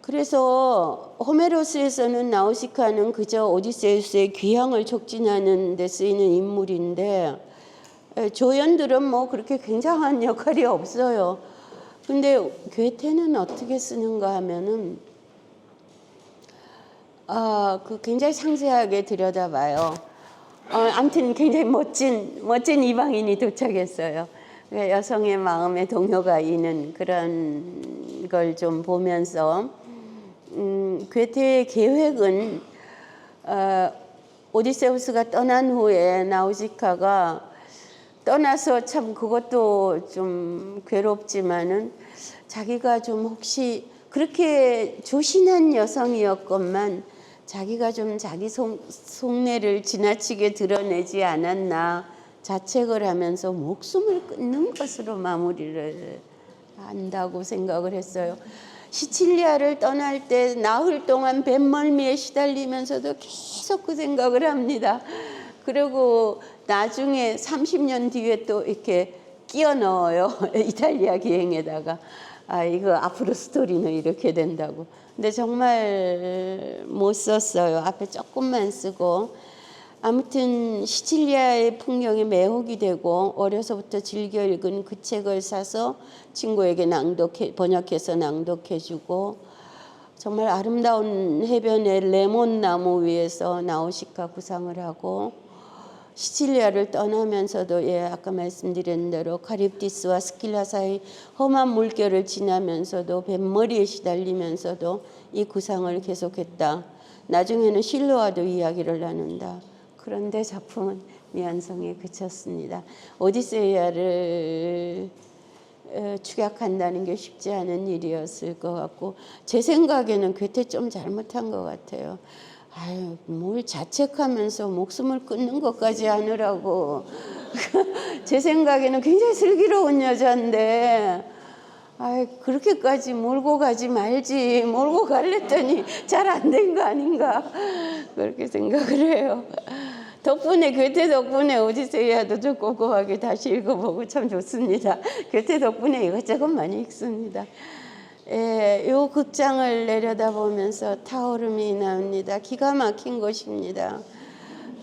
그래서 호메로스에서는 나우시카는 그저 오디세우스의 귀향을 촉진하는 데 쓰이는 인물인데 조연들은 뭐 그렇게 굉장한 역할이 없어요. 근데 괴테는 어떻게 쓰는가 하면은 굉장히 상세하게 들여다봐요. 아무튼 굉장히 멋진 이방인이 도착했어요. 여성의 마음에 동요가 있는 그런 걸 좀 보면서 괴테의 계획은 오디세우스가 떠난 후에 나우시카가 떠나서 참 그것도 좀 괴롭지만은 자기가 좀 혹시 그렇게 조신한 여성이었건만 자기가 좀 자기 속내를 지나치게 드러내지 않았나 자책을 하면서 목숨을 끊는 것으로 마무리를 한다고 생각을 했어요. 시칠리아를 떠날 때 나흘 동안 뱃멀미에 시달리면서도 계속 그 생각을 합니다. 그리고 나중에 30년 뒤에 또 이렇게 끼워 넣어요. 이탈리아 기행에다가. 이거 앞으로 스토리는 이렇게 된다고. 근데 정말 못 썼어요. 앞에 조금만 쓰고. 아무튼 시칠리아의 풍경에 매혹이 되고 어려서부터 즐겨 읽은 그 책을 사서 친구에게 번역해서 낭독해주고 정말 아름다운 해변의 레몬나무 위에서 나우시카 구상을 하고 시칠리아를 떠나면서도 아까 말씀드린 대로 카립디스와 스킬라 사이 험한 물결을 지나면서도 뱃머리에 시달리면서도 이 구상을 계속했다. 나중에는 실로와도 이야기를 나눈다. 그런데 작품은 미완성에 그쳤습니다. 오디세이아를 축약한다는 게 쉽지 않은 일이었을 것 같고 제 생각에는 괴테 좀 잘못한 것 같아요. 뭘 자책하면서 목숨을 끊는 것까지 하느라고. 제 생각에는 굉장히 슬기로운 여자인데 그렇게까지 몰고 가지 말지. 몰고 갈랬더니 잘 안 된 거 아닌가 그렇게 생각을 해요. 괴테 덕분에 오디세이아도 좀 꼼꼼하게 다시 읽어보고 참 좋습니다. 괴테 덕분에 이것저것 많이 읽습니다. 이 극장을 내려다보면서 타오름이 나옵니다. 기가 막힌 곳입니다.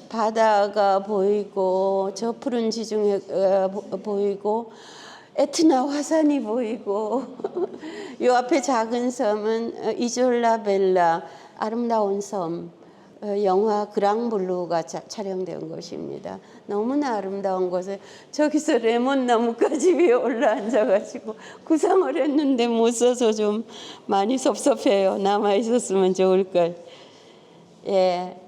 바다가 보이고 저 푸른 지중해 보이고 에트나 화산이 보이고 이 앞에 작은 섬은 이졸라 벨라 아름다운 섬 영화 그랑블루가 촬영된 곳입니다. 너무나 아름다운 곳에 저기서 레몬나무까지 위에 올라앉아가지고 구상을 했는데 못 써서 좀 많이 섭섭해요. 남아있었으면 좋을걸.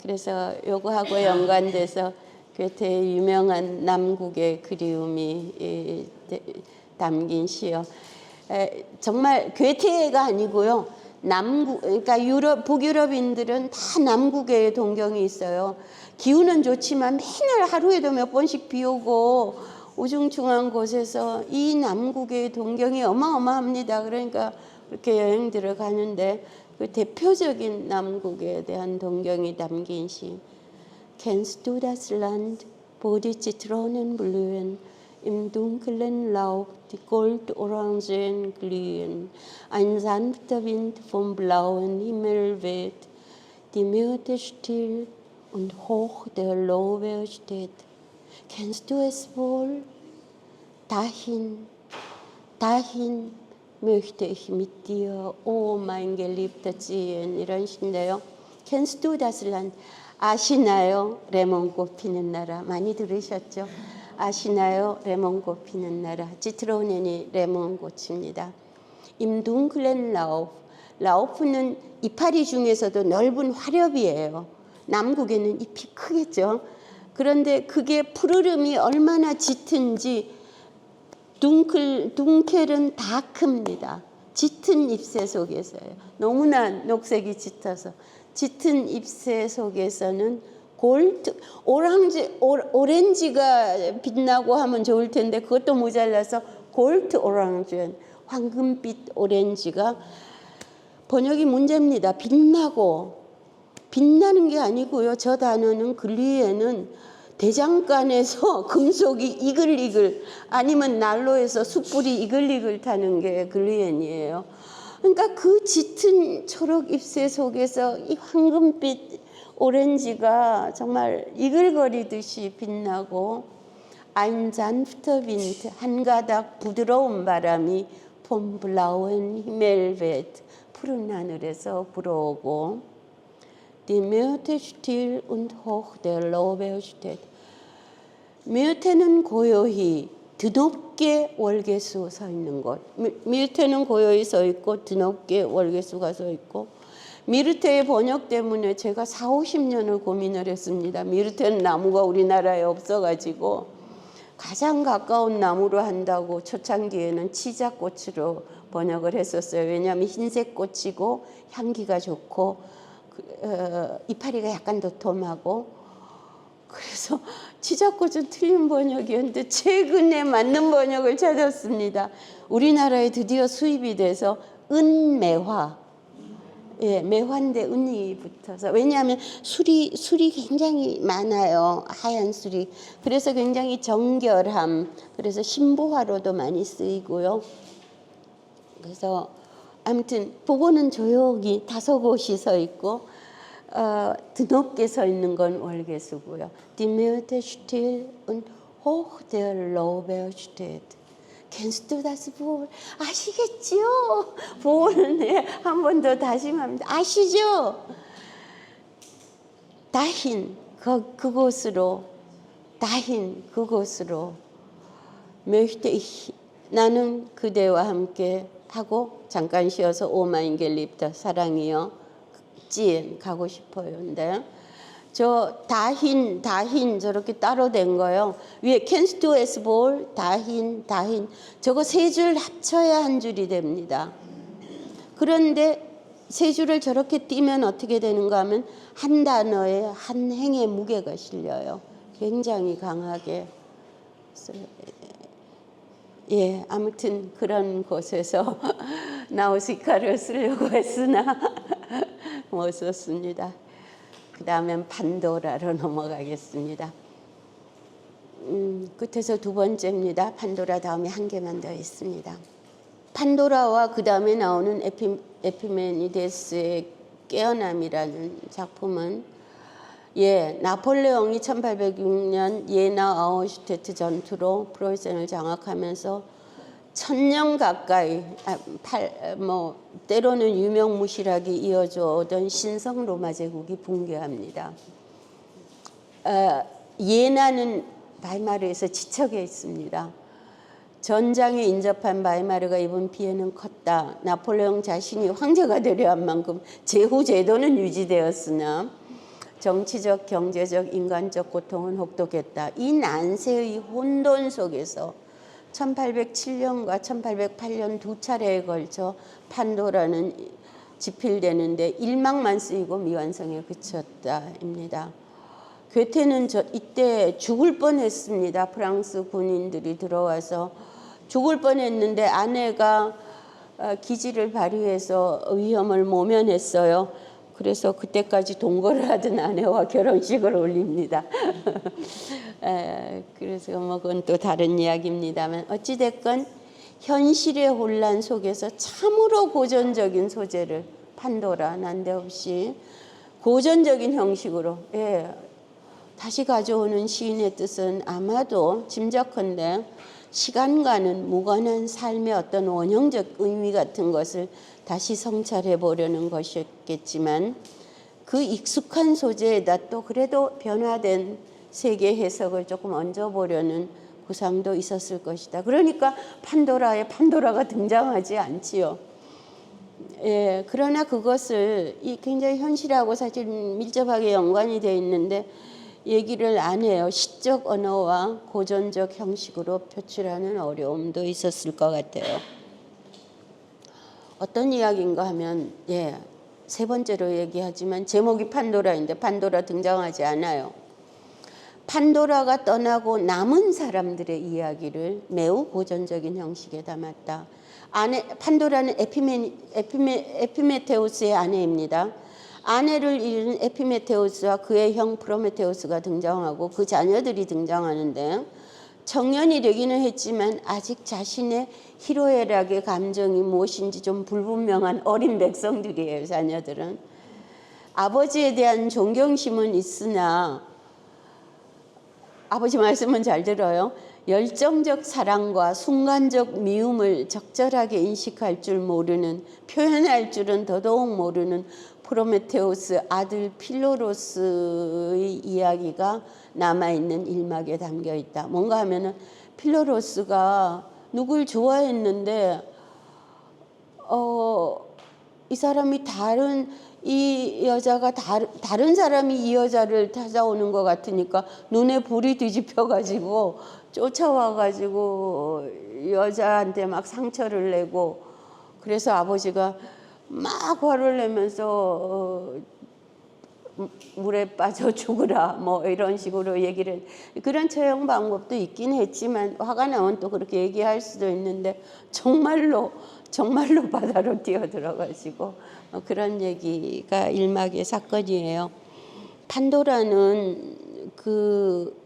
그래서 요거하고 연관돼서 괴테의 유명한 남국의 그리움이 담긴 시요. 정말 괴테가 아니고요. 그러니까 북유럽인들은 다 남국에 동경이 있어요. 기후는 좋지만 맨날 하루에도 몇 번씩 비 오고 우중충한 곳에서 이 남국의 동경이 어마어마합니다. 그러니까 그렇게 여행들을 가는데 그 대표적인 남국에 대한 동경이 담긴 시. Kennst du das Land, wo die Zitronen blühen, Im dunklen Laub die Goldorangen glühen, ein sanfter Wind vom blauen Himmel weht, die Myrte still und hoch der Lorbeer steht. Kennst du es wohl? Dahin, dahin möchte ich mit dir, oh mein geliebter ziehen. 이런 시인데요. Kennst du das Land? 아시나요? 레몬꽃 피는 나라. 많이 들으셨죠? 아시나요? 레몬꽃 피는 나라. 지트로넨이 레몬꽃입니다. Im dunklen Lauf. 라우프는 이파리 중에서도 넓은 화렵이에요. 남국에는 잎이 크겠죠. 그런데 그게 푸르름이 얼마나 짙은지 둥켈은 다 큽니다. 짙은 잎새 속에서요. 너무나 녹색이 짙어서 짙은 잎새 속에서는 오렌지가 빛나고 하면 좋을 텐데 그것도 모자라서 골드 오랑주, 황금빛 오렌지가 번역이 문제입니다. 빛나는 게 아니고요. 저 단어는 글리에는 대장간에서 금속이 이글이글 아니면 난로에서 숯불이 이글이글 타는 게 글리엔이에요. 그러니까 그 짙은 초록 잎새 속에서 이 황금빛 오렌지가 정말 이글거리듯이 빛나고 Ein sanfter Wind, 한 가닥 부드러운 바람이 vom blauen Himmel weht, 푸른 하늘에서 불어오고 Die Myrte still und hoch der Lorbeer steht. 뮤테는 고요히 드높게 월계수 서 있는 곳. 뮤테는 고요히 서 있고 드높게 월계수가 서 있고 미르테의 번역 때문에 제가 40-50년을 고민을 했습니다. 미르테는 나무가 우리나라에 없어가지고 가장 가까운 나무로 한다고 초창기에는 치자꽃으로 번역을 했었어요. 왜냐하면 흰색 꽃이고 향기가 좋고 이파리가 약간 도톰하고 그래서 치자꽃은 틀린 번역이었는데 최근에 맞는 번역을 찾았습니다. 우리나라에 드디어 수입이 돼서 은매화. 예, 매화인데 은이 붙어서. 왜냐하면 술이 굉장히 많아요. 하얀 술이. 그래서 굉장히 정결함. 그래서 신부화로도 많이 쓰이고요. 그래서 아무튼 보고는 조용히 5곳이 서 있고 드높게 서 있는 건 월계수고요. Die Myrte still und hoch der Lorbeer steht. Kennst du das wohl? 아시겠지요? 보호는 한 번 더 다시 말합니다. 아시죠? 다힌 그곳으로 möchte ich 나는 그대와 함께 하고 잠깐 쉬어서 오 마인 겔립터 사랑이요. 찌엔 가고 싶어요. 근데 저 다힌 저렇게 따로 된 거요. 위에 Kennst du es wohl? 다힌 저거 세 줄 합쳐야 한 줄이 됩니다. 그런데 세 줄을 저렇게 띄면 어떻게 되는가 하면 한 단어에 한 행의 무게가 실려요. 굉장히 강하게. 예, 아무튼 그런 곳에서 나우시카를 쓰려고 했으나 못 썼습니다. 그 다음엔 판도라로 넘어가겠습니다. 끝에서 2번째입니다. 판도라 다음에 한 개만 더 있습니다. 판도라와 그 다음에 나오는 에피메니데스의 깨어남이라는 작품은 나폴레옹이 1806년 예나 아우슈테트 전투로 프로이센을 장악하면서 1000년 가까이 때로는 유명무실하게 이어져 오던 신성 로마 제국이 붕괴합니다. 예나는 바이마르에서 지척에 있습니다. 전장에 인접한 바이마르가 입은 피해는 컸다. 나폴레옹 자신이 황제가 되려 한 만큼 제후 제도는 유지되었으나 정치적, 경제적, 인간적 고통은 혹독했다. 이 난세의 혼돈 속에서 1807년과 1808년 2차례에 걸쳐 판도라는 집필되는데 1막만 쓰이고 미완성에 그쳤다입니다. 괴테는 이때 죽을 뻔했습니다. 프랑스 군인들이 들어와서 죽을 뻔했는데 아내가 기지를 발휘해서 위험을 모면했어요. 그래서 그때까지 동거를 하던 아내와 결혼식을 올립니다. 그래서 뭐 그건 또 다른 이야기입니다만 어찌됐건 현실의 혼란 속에서 참으로 고전적인 소재를 판도라 난데없이 고전적인 형식으로 다시 가져오는 시인의 뜻은 아마도 짐작컨대 시간과는 무관한 삶의 어떤 원형적 의미 같은 것을 다시 성찰해 보려는 것이었겠지만 그 익숙한 소재에다 또 그래도 변화된 세계 해석을 조금 얹어보려는 구상도 있었을 것이다. 그러니까 판도라에 판도라가 등장하지 않지요. 그러나 그것을 굉장히 현실하고 사실 밀접하게 연관이 되어 있는데 얘기를 안 해요. 시적 언어와 고전적 형식으로 표출하는 어려움도 있었을 것 같아요. 어떤 이야기인가 하면 세 번째로 얘기하지만 제목이 판도라인데 판도라 등장하지 않아요. 판도라가 떠나고 남은 사람들의 이야기를 매우 고전적인 형식에 담았다. 판도라는 에피메테우스의 아내입니다. 아내를 잃은 에피메테우스와 그의 형 프로메테우스가 등장하고 그 자녀들이 등장하는데 청년이 되기는 했지만 아직 자신의 희로애락의 감정이 무엇인지 좀 불분명한 어린 백성들이에요. 자녀들은. 아버지에 대한 존경심은 있으나 아버지 말씀은 잘 들어요. 열정적 사랑과 순간적 미움을 적절하게 인식할 줄 모르는, 표현할 줄은 더더욱 모르는 프로메테우스 아들 필로로스의 이야기가 남아있는 일막에 담겨 있다. 뭔가 하면은 필로로스가 누굴 좋아했는데 이 사람이 이 여자가 다른 사람이 이 여자를 찾아오는 것 같으니까 눈에 불이 뒤집혀가지고 쫓아와가지고 여자한테 막 상처를 내고 그래서 아버지가 막 화를 내면서 물에 빠져 죽으라 뭐 이런 식으로 얘기를 그런 처형 방법도 있긴 했지만 화가 나면 또 그렇게 얘기할 수도 있는데 정말로 바다로 뛰어들어가지고 그런 얘기가 일막의 사건이에요. 판도라는 그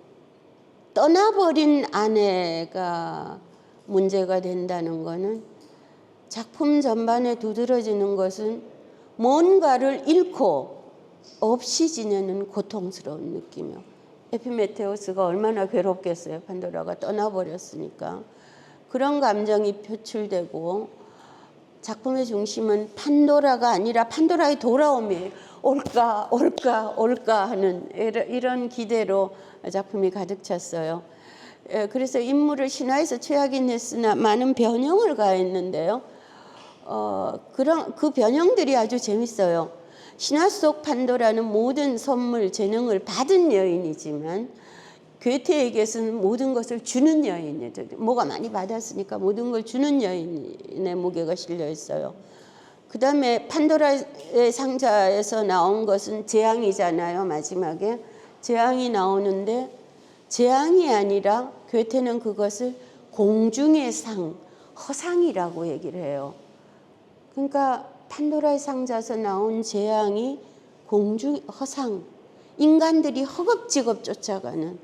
떠나버린 아내가 문제가 된다는 거는 작품 전반에 두드러지는 것은 뭔가를 잃고 없이 지내는 고통스러운 느낌이요. 에피메테우스가 얼마나 괴롭겠어요. 판도라가 떠나버렸으니까. 그런 감정이 표출되고 작품의 중심은 판도라가 아니라 판도라의 돌아옴이에요. 올까 하는 이런 기대로 작품이 가득 찼어요. 그래서 인물을 신화에서 취하긴 했으나 많은 변형을 가했는데요. 그 변형들이 아주 재밌어요. 신화 속 판도라는 모든 선물, 재능을 받은 여인이지만 괴테에게서는 모든 것을 주는 여인이죠. 뭐가 많이 받았으니까 모든 걸 주는 여인의 무게가 실려 있어요. 그 다음에 판도라의 상자에서 나온 것은 재앙이잖아요. 마지막에 재앙이 나오는데 재앙이 아니라 괴테는 그것을 공중의 상, 허상이라고 얘기를 해요. 그러니까 판도라의 상자에서 나온 재앙이 허상, 인간들이 허겁지겁 쫓아가는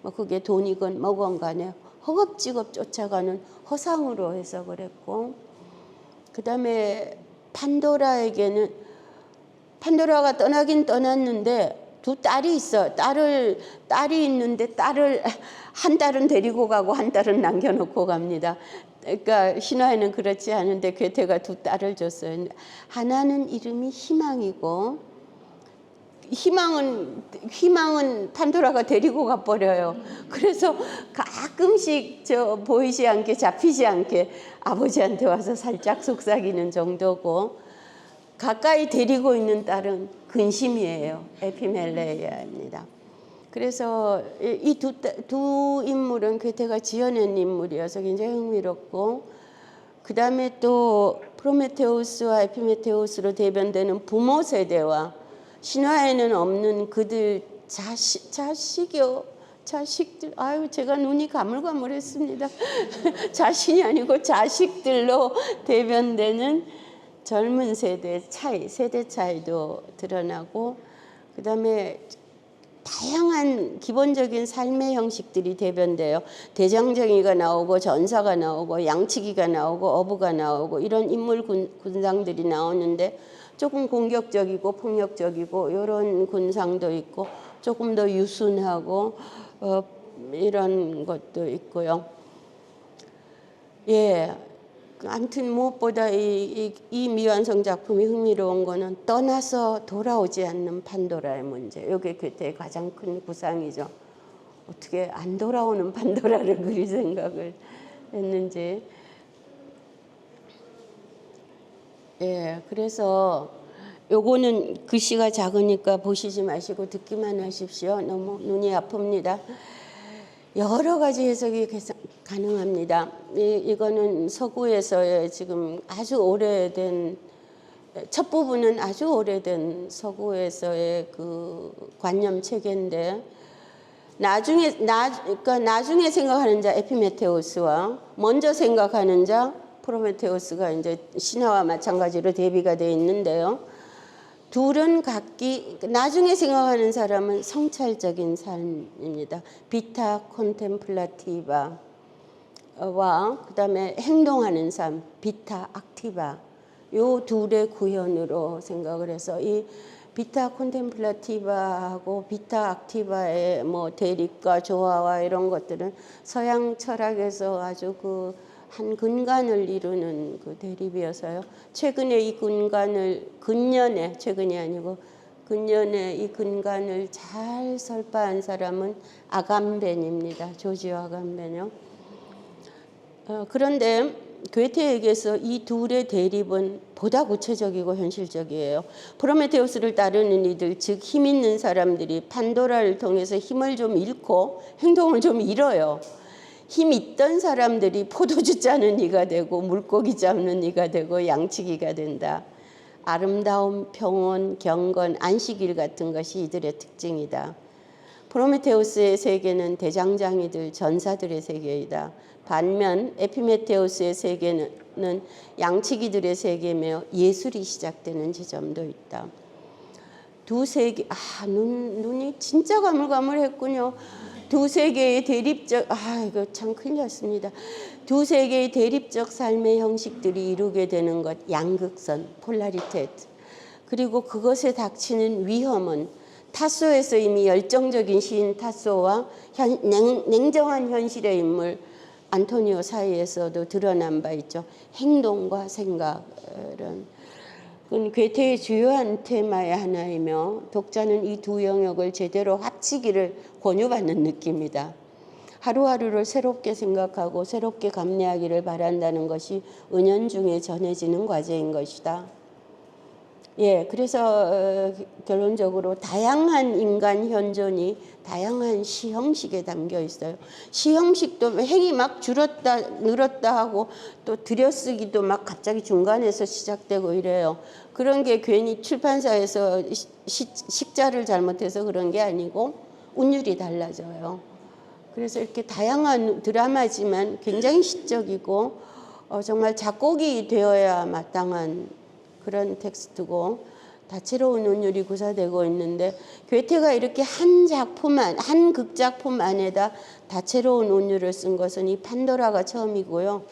뭐 그게 돈이건 뭐건 간에 허겁지겁 쫓아가는 허상으로 해석을 했고 그 다음에 판도라에게는 판도라가 떠나긴 떠났는데 두 딸이 있어. 딸이 있는데 한 딸은 데리고 가고 한 딸은 남겨놓고 갑니다. 그러니까 신화에는 그렇지 않은데 괴테가 두 딸을 줬어요. 하나는 이름이 희망이고 희망은 판도라가 데리고 가버려요. 그래서 가끔씩 보이지 않게 잡히지 않게 아버지한테 와서 살짝 속삭이는 정도고 가까이 데리고 있는 딸은 근심이에요. 에피멜레이아입니다. 그래서 이 두 인물은 괴테가 지어낸 인물이어서 굉장히 흥미롭고 그 다음에 또 프로메테우스와 에피메테우스로 대변되는 부모 세대와 신화에는 없는 그들 자식들 제가 눈이 가물가물했습니다. 자신이 아니고 자식들로 대변되는 젊은 세대 차이도 드러나고, 그다음에 다양한 기본적인 삶의 형식들이 대변돼요. 대장정이가 나오고 전사가 나오고 양치기가 나오고 어부가 나오고 이런 인물 군상들이 나오는데, 조금 공격적이고 폭력적이고 이런 군상도 있고, 조금 더 유순하고 이런 것도 있고요. 예, 아무튼 무엇보다 이 미완성 작품이 흥미로운 거는 떠나서 돌아오지 않는 판도라의 문제. 이게 괴테의 가장 큰 구상이죠. 어떻게 안 돌아오는 판도라를 그리 생각을 했는지. 예, 그래서 요거는 글씨가 작으니까 보시지 마시고 듣기만 하십시오. 너무 눈이 아픕니다. 여러 가지 해석이 가능합니다. 이거는 서구에서의 지금 아주 오래된, 첫 부분은 아주 오래된 서구에서의 그 관념 체계인데, 그러니까 나중에 생각하는 자 에피메테우스와 먼저 생각하는 자 프로메테우스가 이제 신화와 마찬가지로 대비가 되어 있는데요. 둘은 각기, 나중에 생각하는 사람은 성찰적인 삶입니다. 비타 콘템플라티바와 그다음에 행동하는 삶, 비타 악티바, 요 둘의 구현으로 생각을 해서 이 비타 콘템플라티바하고 비타 악티바의 뭐 대립과 조화와 이런 것들은 서양 철학에서 아주 한 근간을 이루는 그 대립이어서요. 최근에 이 근년에, 최근이 아니고 근년에 이 근간을 잘 설파한 사람은 아감벤입니다. 조지오 아감벤요. 그런데 괴테에게서 이 둘의 대립은 보다 구체적이고 현실적이에요. 프로메테우스를 따르는 이들, 즉 힘 있는 사람들이 판도라를 통해서 힘을 좀 잃고 행동을 좀 잃어요. 힘 있던 사람들이 포도주 짜는 이가 되고 물고기 잡는 이가 되고 양치기가 된다. 아름다움, 평온, 경건, 안식일 같은 것이 이들의 특징이다. 프로메테우스의 세계는 대장장이들, 전사들의 세계이다. 반면 에피메테우스의 세계는 양치기들의 세계며 예술이 시작되는 지점도 있다. 두 세계, 눈이 진짜 가물가물했군요. 두 세계의 대립적, 이거 참 큰일 났습니다. 두 세계의 대립적 삶의 형식들이 이루게 되는 것, 양극선, 폴라리테트. 그리고 그것에 닥치는 위험은 타소에서 이미 열정적인 시인 타소와 냉정한 현실의 인물 안토니오 사이에서도 드러난 바 있죠. 행동과 생각은 괴테의 주요한 테마의 하나이며, 독자는 이 두 영역을 제대로 합치기를 권유받는 느낌이다. 하루하루를 새롭게 생각하고 새롭게 감내하기를 바란다는 것이 은연중에 전해지는 과제인 것이다. 예, 그래서 결론적으로 다양한 인간 현존이 다양한 시 형식에 담겨 있어요. 시 형식도 행이 막 줄었다 늘었다 하고 또 들여쓰기도 막 갑자기 중간에서 시작되고 이래요. 그런 게 괜히 출판사에서 식자를 잘못해서 그런 게 아니고 운율이 달라져요. 그래서 이렇게 다양한 드라마지만 굉장히 시적이고 정말 작곡이 되어야 마땅한 그런 텍스트고, 다채로운 운율이 구사되고 있는데, 괴테가 이렇게 한 극작품 안에다 다채로운 운율을 쓴 것은 이 판도라가 처음이고요.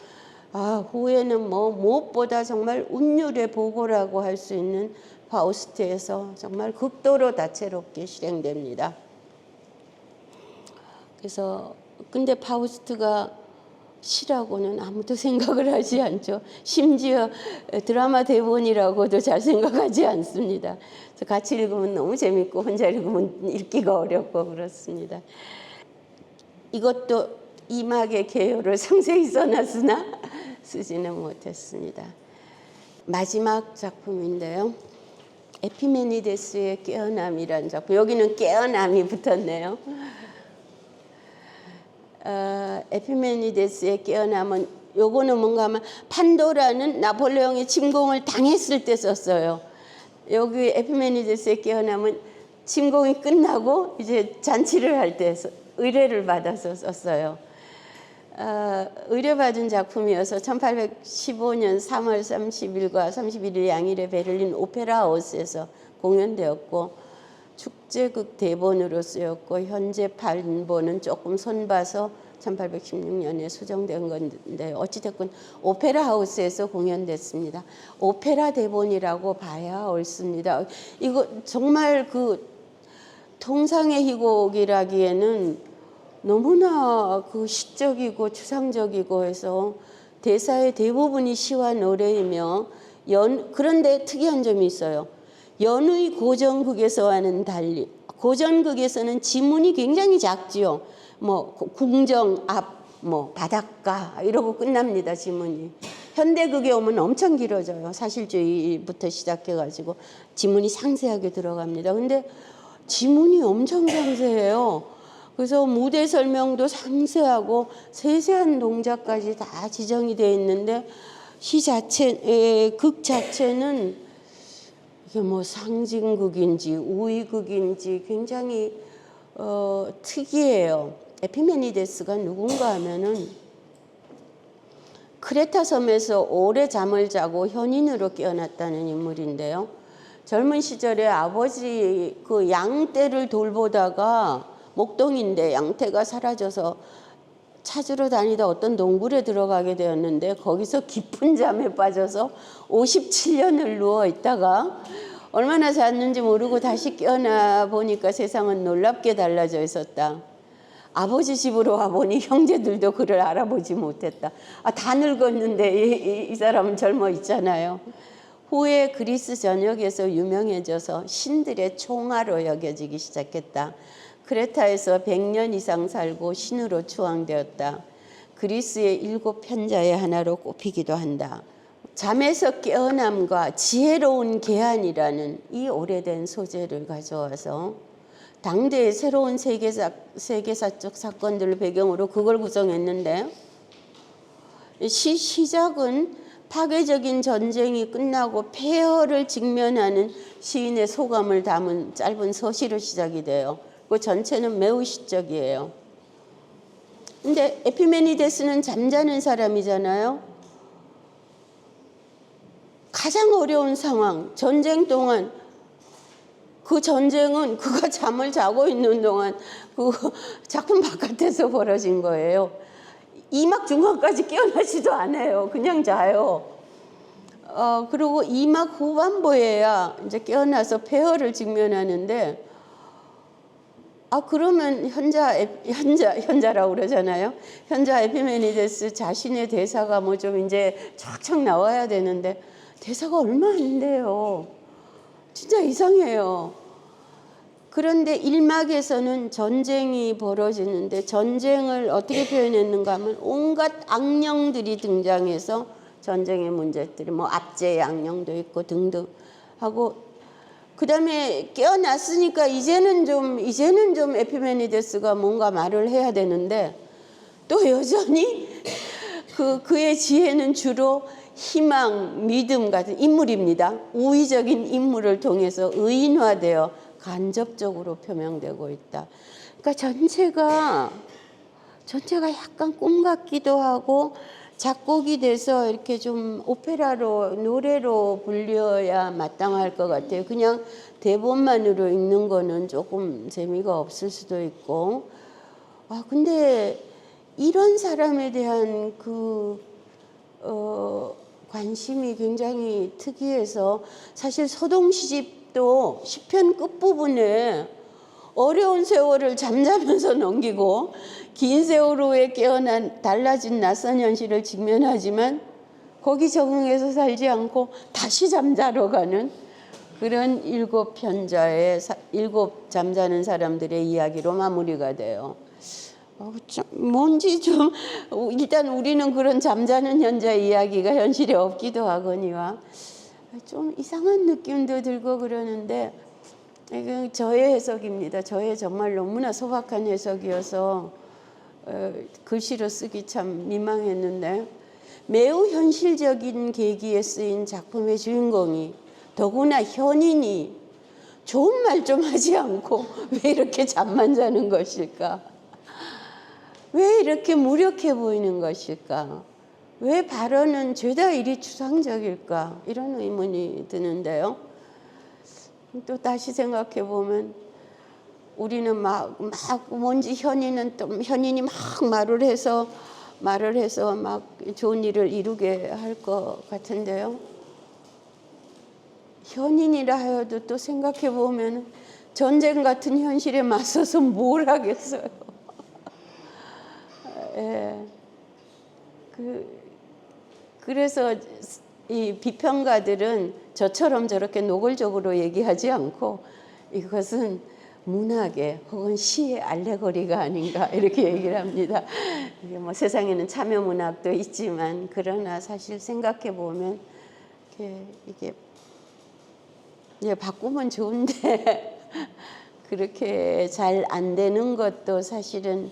후에는 무엇보다 정말 운율의 보고라고 할 수 있는 파우스트에서 정말 극도로 다채롭게 실행됩니다. 그래서 근데 파우스트가 시라고는 아무도 생각을 하지 않죠. 심지어 드라마 대본이라고도 잘 생각하지 않습니다. 그래서 같이 읽으면 너무 재밌고 혼자 읽으면 읽기가 어렵고 그렇습니다. 이것도 이막의 개요를 상세히 써놨으나 쓰지는 못했습니다. 마지막 작품인데요. 에피메니데스의 깨어남이라는 작품. 여기는 깨어남이 붙었네요. 에피메니데스의 깨어남은, 요거는 뭔가 하면 판도라는 나폴레옹의 침공을 당했을 때 썼어요. 여기 에피메니데스의 깨어남은 침공이 끝나고 이제 잔치를 할 때 의뢰를 받아서 썼어요. 의뢰받은 작품이어서 1815년 3월 30일과 31일 양일에 베를린 오페라 하우스에서 공연되었고 축제극 대본으로 쓰였고 현재 반본은 조금 손봐서 1816년에 수정된 건데 어찌됐건 오페라 하우스에서 공연됐습니다. 오페라 대본이라고 봐야 옳습니다. 이거 정말 그 통상의 희곡이라기에는 너무나 그 시적이고 추상적이고 해서 대사의 대부분이 시와 노래이며 그런데 특이한 점이 있어요. 연의 고전극에서와는 달리 고전극에서는 지문이 굉장히 작지요. 뭐 궁정 앞 뭐 바닷가 이러고 끝납니다. 지문이. 현대극에 오면 엄청 길어져요. 사실주의부터 시작해가지고 지문이 상세하게 들어갑니다. 근데 지문이 엄청 상세해요. 그래서 무대 설명도 상세하고 세세한 동작까지 다 지정이 되어 있는데 극 자체는 이게 뭐 상징극인지 우의극인지 굉장히 특이해요. 에피메니데스가 누군가 하면은 크레타 섬에서 오래 잠을 자고 현인으로 깨어났다는 인물인데요. 젊은 시절에 아버지 그 양떼를 돌보다가 목동인데 양떼가 사라져서 찾으러 다니다 어떤 동굴에 들어가게 되었는데 거기서 깊은 잠에 빠져서 57년을 누워 있다가 얼마나 잤는지 모르고 다시 깨어나 보니까 세상은 놀랍게 달라져 있었다. 아버지 집으로 와보니 형제들도 그를 알아보지 못했다. 다 늙었는데 이 사람은 젊어 있잖아요. 후에 그리스 전역에서 유명해져서 신들의 총아로 여겨지기 시작했다. 크레타에서 100년 이상 살고 신으로 추앙되었다. 그리스의 7 편자의 하나로 꼽히기도 한다. 잠에서 깨어남과 지혜로운 계한이라는 이 오래된 소재를 가져와서 당대의 새로운 세계사적 사건들을 배경으로 그걸 구성했는데 시작은 파괴적인 전쟁이 끝나고 폐허를 직면하는 시인의 소감을 담은 짧은 서시로 시작이 돼요. 그 전체는 매우 시적이에요. 근데 에피메니데스는 잠자는 사람이잖아요. 가장 어려운 상황, 전쟁 동안 그 전쟁은 그가 잠을 자고 있는 동안 그 작품 바깥에서 벌어진 거예요. 2막 중간까지 깨어나지도 않아요. 그냥 자요. 그리고 2막 후반부에야 이제 깨어나서 폐허를 직면하는데 그러면 현자라고 그러잖아요. 현자 에피메니데스 자신의 대사가 뭐 좀 이제 쫙쫙 나와야 되는데 대사가 얼마 안 돼요. 진짜 이상해요. 그런데 1막에서는 전쟁이 벌어지는데 전쟁을 어떻게 표현했는가 하면 온갖 악령들이 등장해서 전쟁의 문제들이 뭐 압제 악령도 있고 등등 하고 그다음에 깨어났으니까 이제는 좀 에피메니데스가 뭔가 말을 해야 되는데 또 여전히 그의 지혜는 주로 희망, 믿음 같은 인물입니다. 우위적인 인물을 통해서 의인화되어 간접적으로 표명되고 있다. 그러니까 전체가 약간 꿈 같기도 하고 작곡이 돼서 이렇게 좀 오페라로 노래로 불려야 마땅할 것 같아요. 그냥 대본만으로 읽는 거는 조금 재미가 없을 수도 있고 근데 이런 사람에 대한 관심이 굉장히 특이해서 사실 서동시집도 시편 끝부분에 어려운 세월을 잠자면서 넘기고 긴 세월 후에 깨어난 달라진 낯선 현실을 직면하지만 거기 적응해서 살지 않고 다시 잠자러 가는 그런 7편자의 7 잠자는 사람들의 이야기로 마무리가 돼요. 뭔지 좀 일단 우리는 그런 잠자는 현자 이야기가 현실에 없기도 하거니와 좀 이상한 느낌도 들고 그러는데 이건 저의 해석입니다. 저의 정말 너무나 소박한 해석이어서 글씨로 쓰기 참 민망했는데 매우 현실적인 계기에 쓰인 작품의 주인공이 더구나 현인이 좋은 말 좀 하지 않고 왜 이렇게 잠만 자는 것일까? 왜 이렇게 무력해 보이는 것일까? 왜 발언은 죄다 이리 추상적일까? 이런 의문이 드는데요. 또 다시 생각해 보면 우리는 막 뭔지 현인이 막 말을 해서 막 좋은 일을 이루게 할 것 같은데요. 현인이라 하여도 또 생각해 보면 전쟁 같은 현실에 맞서서 뭘 하겠어요. 예. 그래서 이 비평가들은 저처럼 저렇게 노골적으로 얘기하지 않고 이것은 문학의 혹은 시의 알레고리가 아닌가 이렇게 얘기를 합니다. 이게 뭐 세상에는 참여 문학도 있지만 그러나 사실 생각해 보면 이게 바꾸면 좋은데 그렇게 잘 안 되는 것도 사실은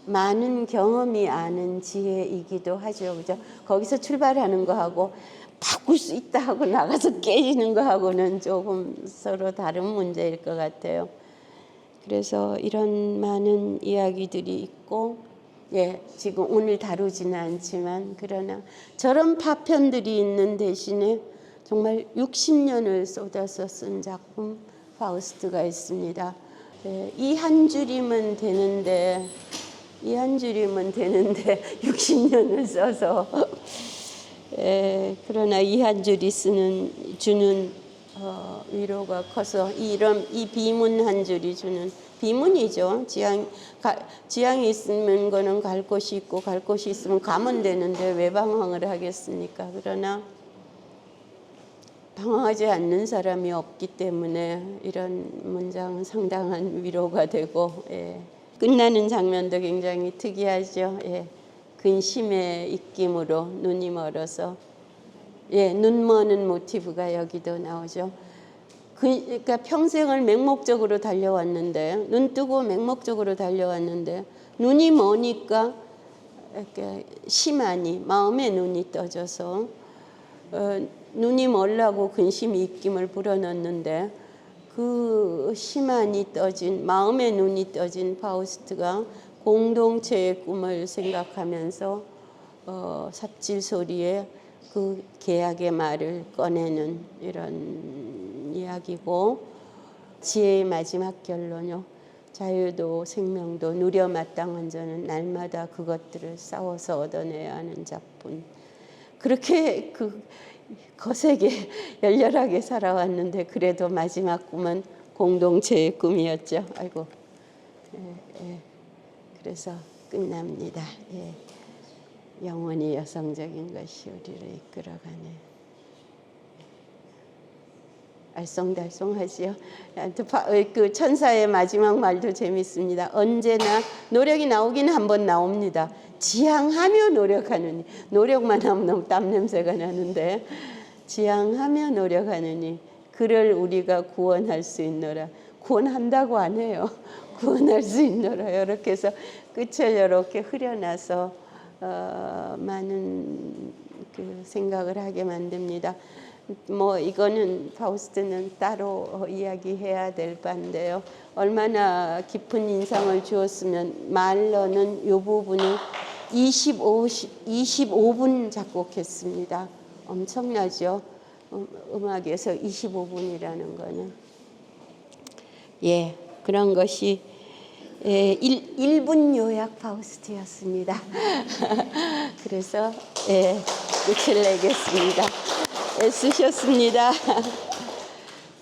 많은 경험이 아는 지혜이기도 하죠. 그죠? 거기서 출발하는 거하고 바꿀 수 있다 하고 나가서 깨지는 거하고는 조금 서로 다른 문제일 것 같아요. 그래서 이런 많은 이야기들이 있고, 지금 오늘 다루지는 않지만 그러나 저런 파편들이 있는 대신에 정말 60년을 쏟아서 쓴 작품 파우스트가 있습니다. 이 한 줄이면 되는데 60년을 써서 그러나 이 한 줄이 주는 위로가 커서 이 비문 한 줄이 주는 비문이죠. 지향이 있으면 거는 갈 곳이 있고 갈 곳이 있으면 가면 되는데 왜 방황을 하겠습니까? 그러나 방황하지 않는 사람이 없기 때문에 이런 문장은 상당한 위로가 되고 끝나는 장면도 굉장히 특이하죠. 근심의 입김으로 눈이 멀어서 눈 머는 모티브가 여기도 나오죠. 그러니까 평생을 맹목적으로 달려왔는데 눈 뜨고 맹목적으로 달려왔는데 눈이 머니까 이렇게 심하니 마음의 눈이 떠져서 눈이 멀라고 근심이 입김을 불어넣는데 그 심한이 떠진 마음의 눈이 떠진 파우스트가 공동체의 꿈을 생각하면서 삽질 소리에 그 계약의 말을 꺼내는 이런 이야기고 지혜의 마지막 결론요. 자유도 생명도 누려 마땅한 자는 날마다 그것들을 싸워서 얻어내야 하는 자뿐. 그렇게 거세게 열렬하게 살아왔는데 그래도 마지막 꿈은 공동체의 꿈이었죠. 아이고. 그래서 끝납니다. 영원히 여성적인 것이 우리를 이끌어가네. 알쏭달쏭하지요. 그 천사의 마지막 말도 재밌습니다. 언제나 노력이 나오긴 한번 나옵니다. 지향하며 노력하느니. 노력만 하면 너무 땀 냄새가 나는데 지향하며 노력하느니 그를 우리가 구원할 수 있노라. 구원한다고 안 해요. 구원할 수 있노라. 이렇게 해서 끝을 이렇게 흐려놔서 많은 생각을 하게 만듭니다. 뭐 이거는 파우스트는 따로 이야기해야 될 바인데요. 얼마나 깊은 인상을 주었으면 말러는 이 부분을 25분 작곡했습니다. 엄청나죠. 음악에서 25분이라는 거는. 그런 것이 1분 요약 파우스트였습니다. 그래서 끝을 내겠습니다. 애쓰셨습니다.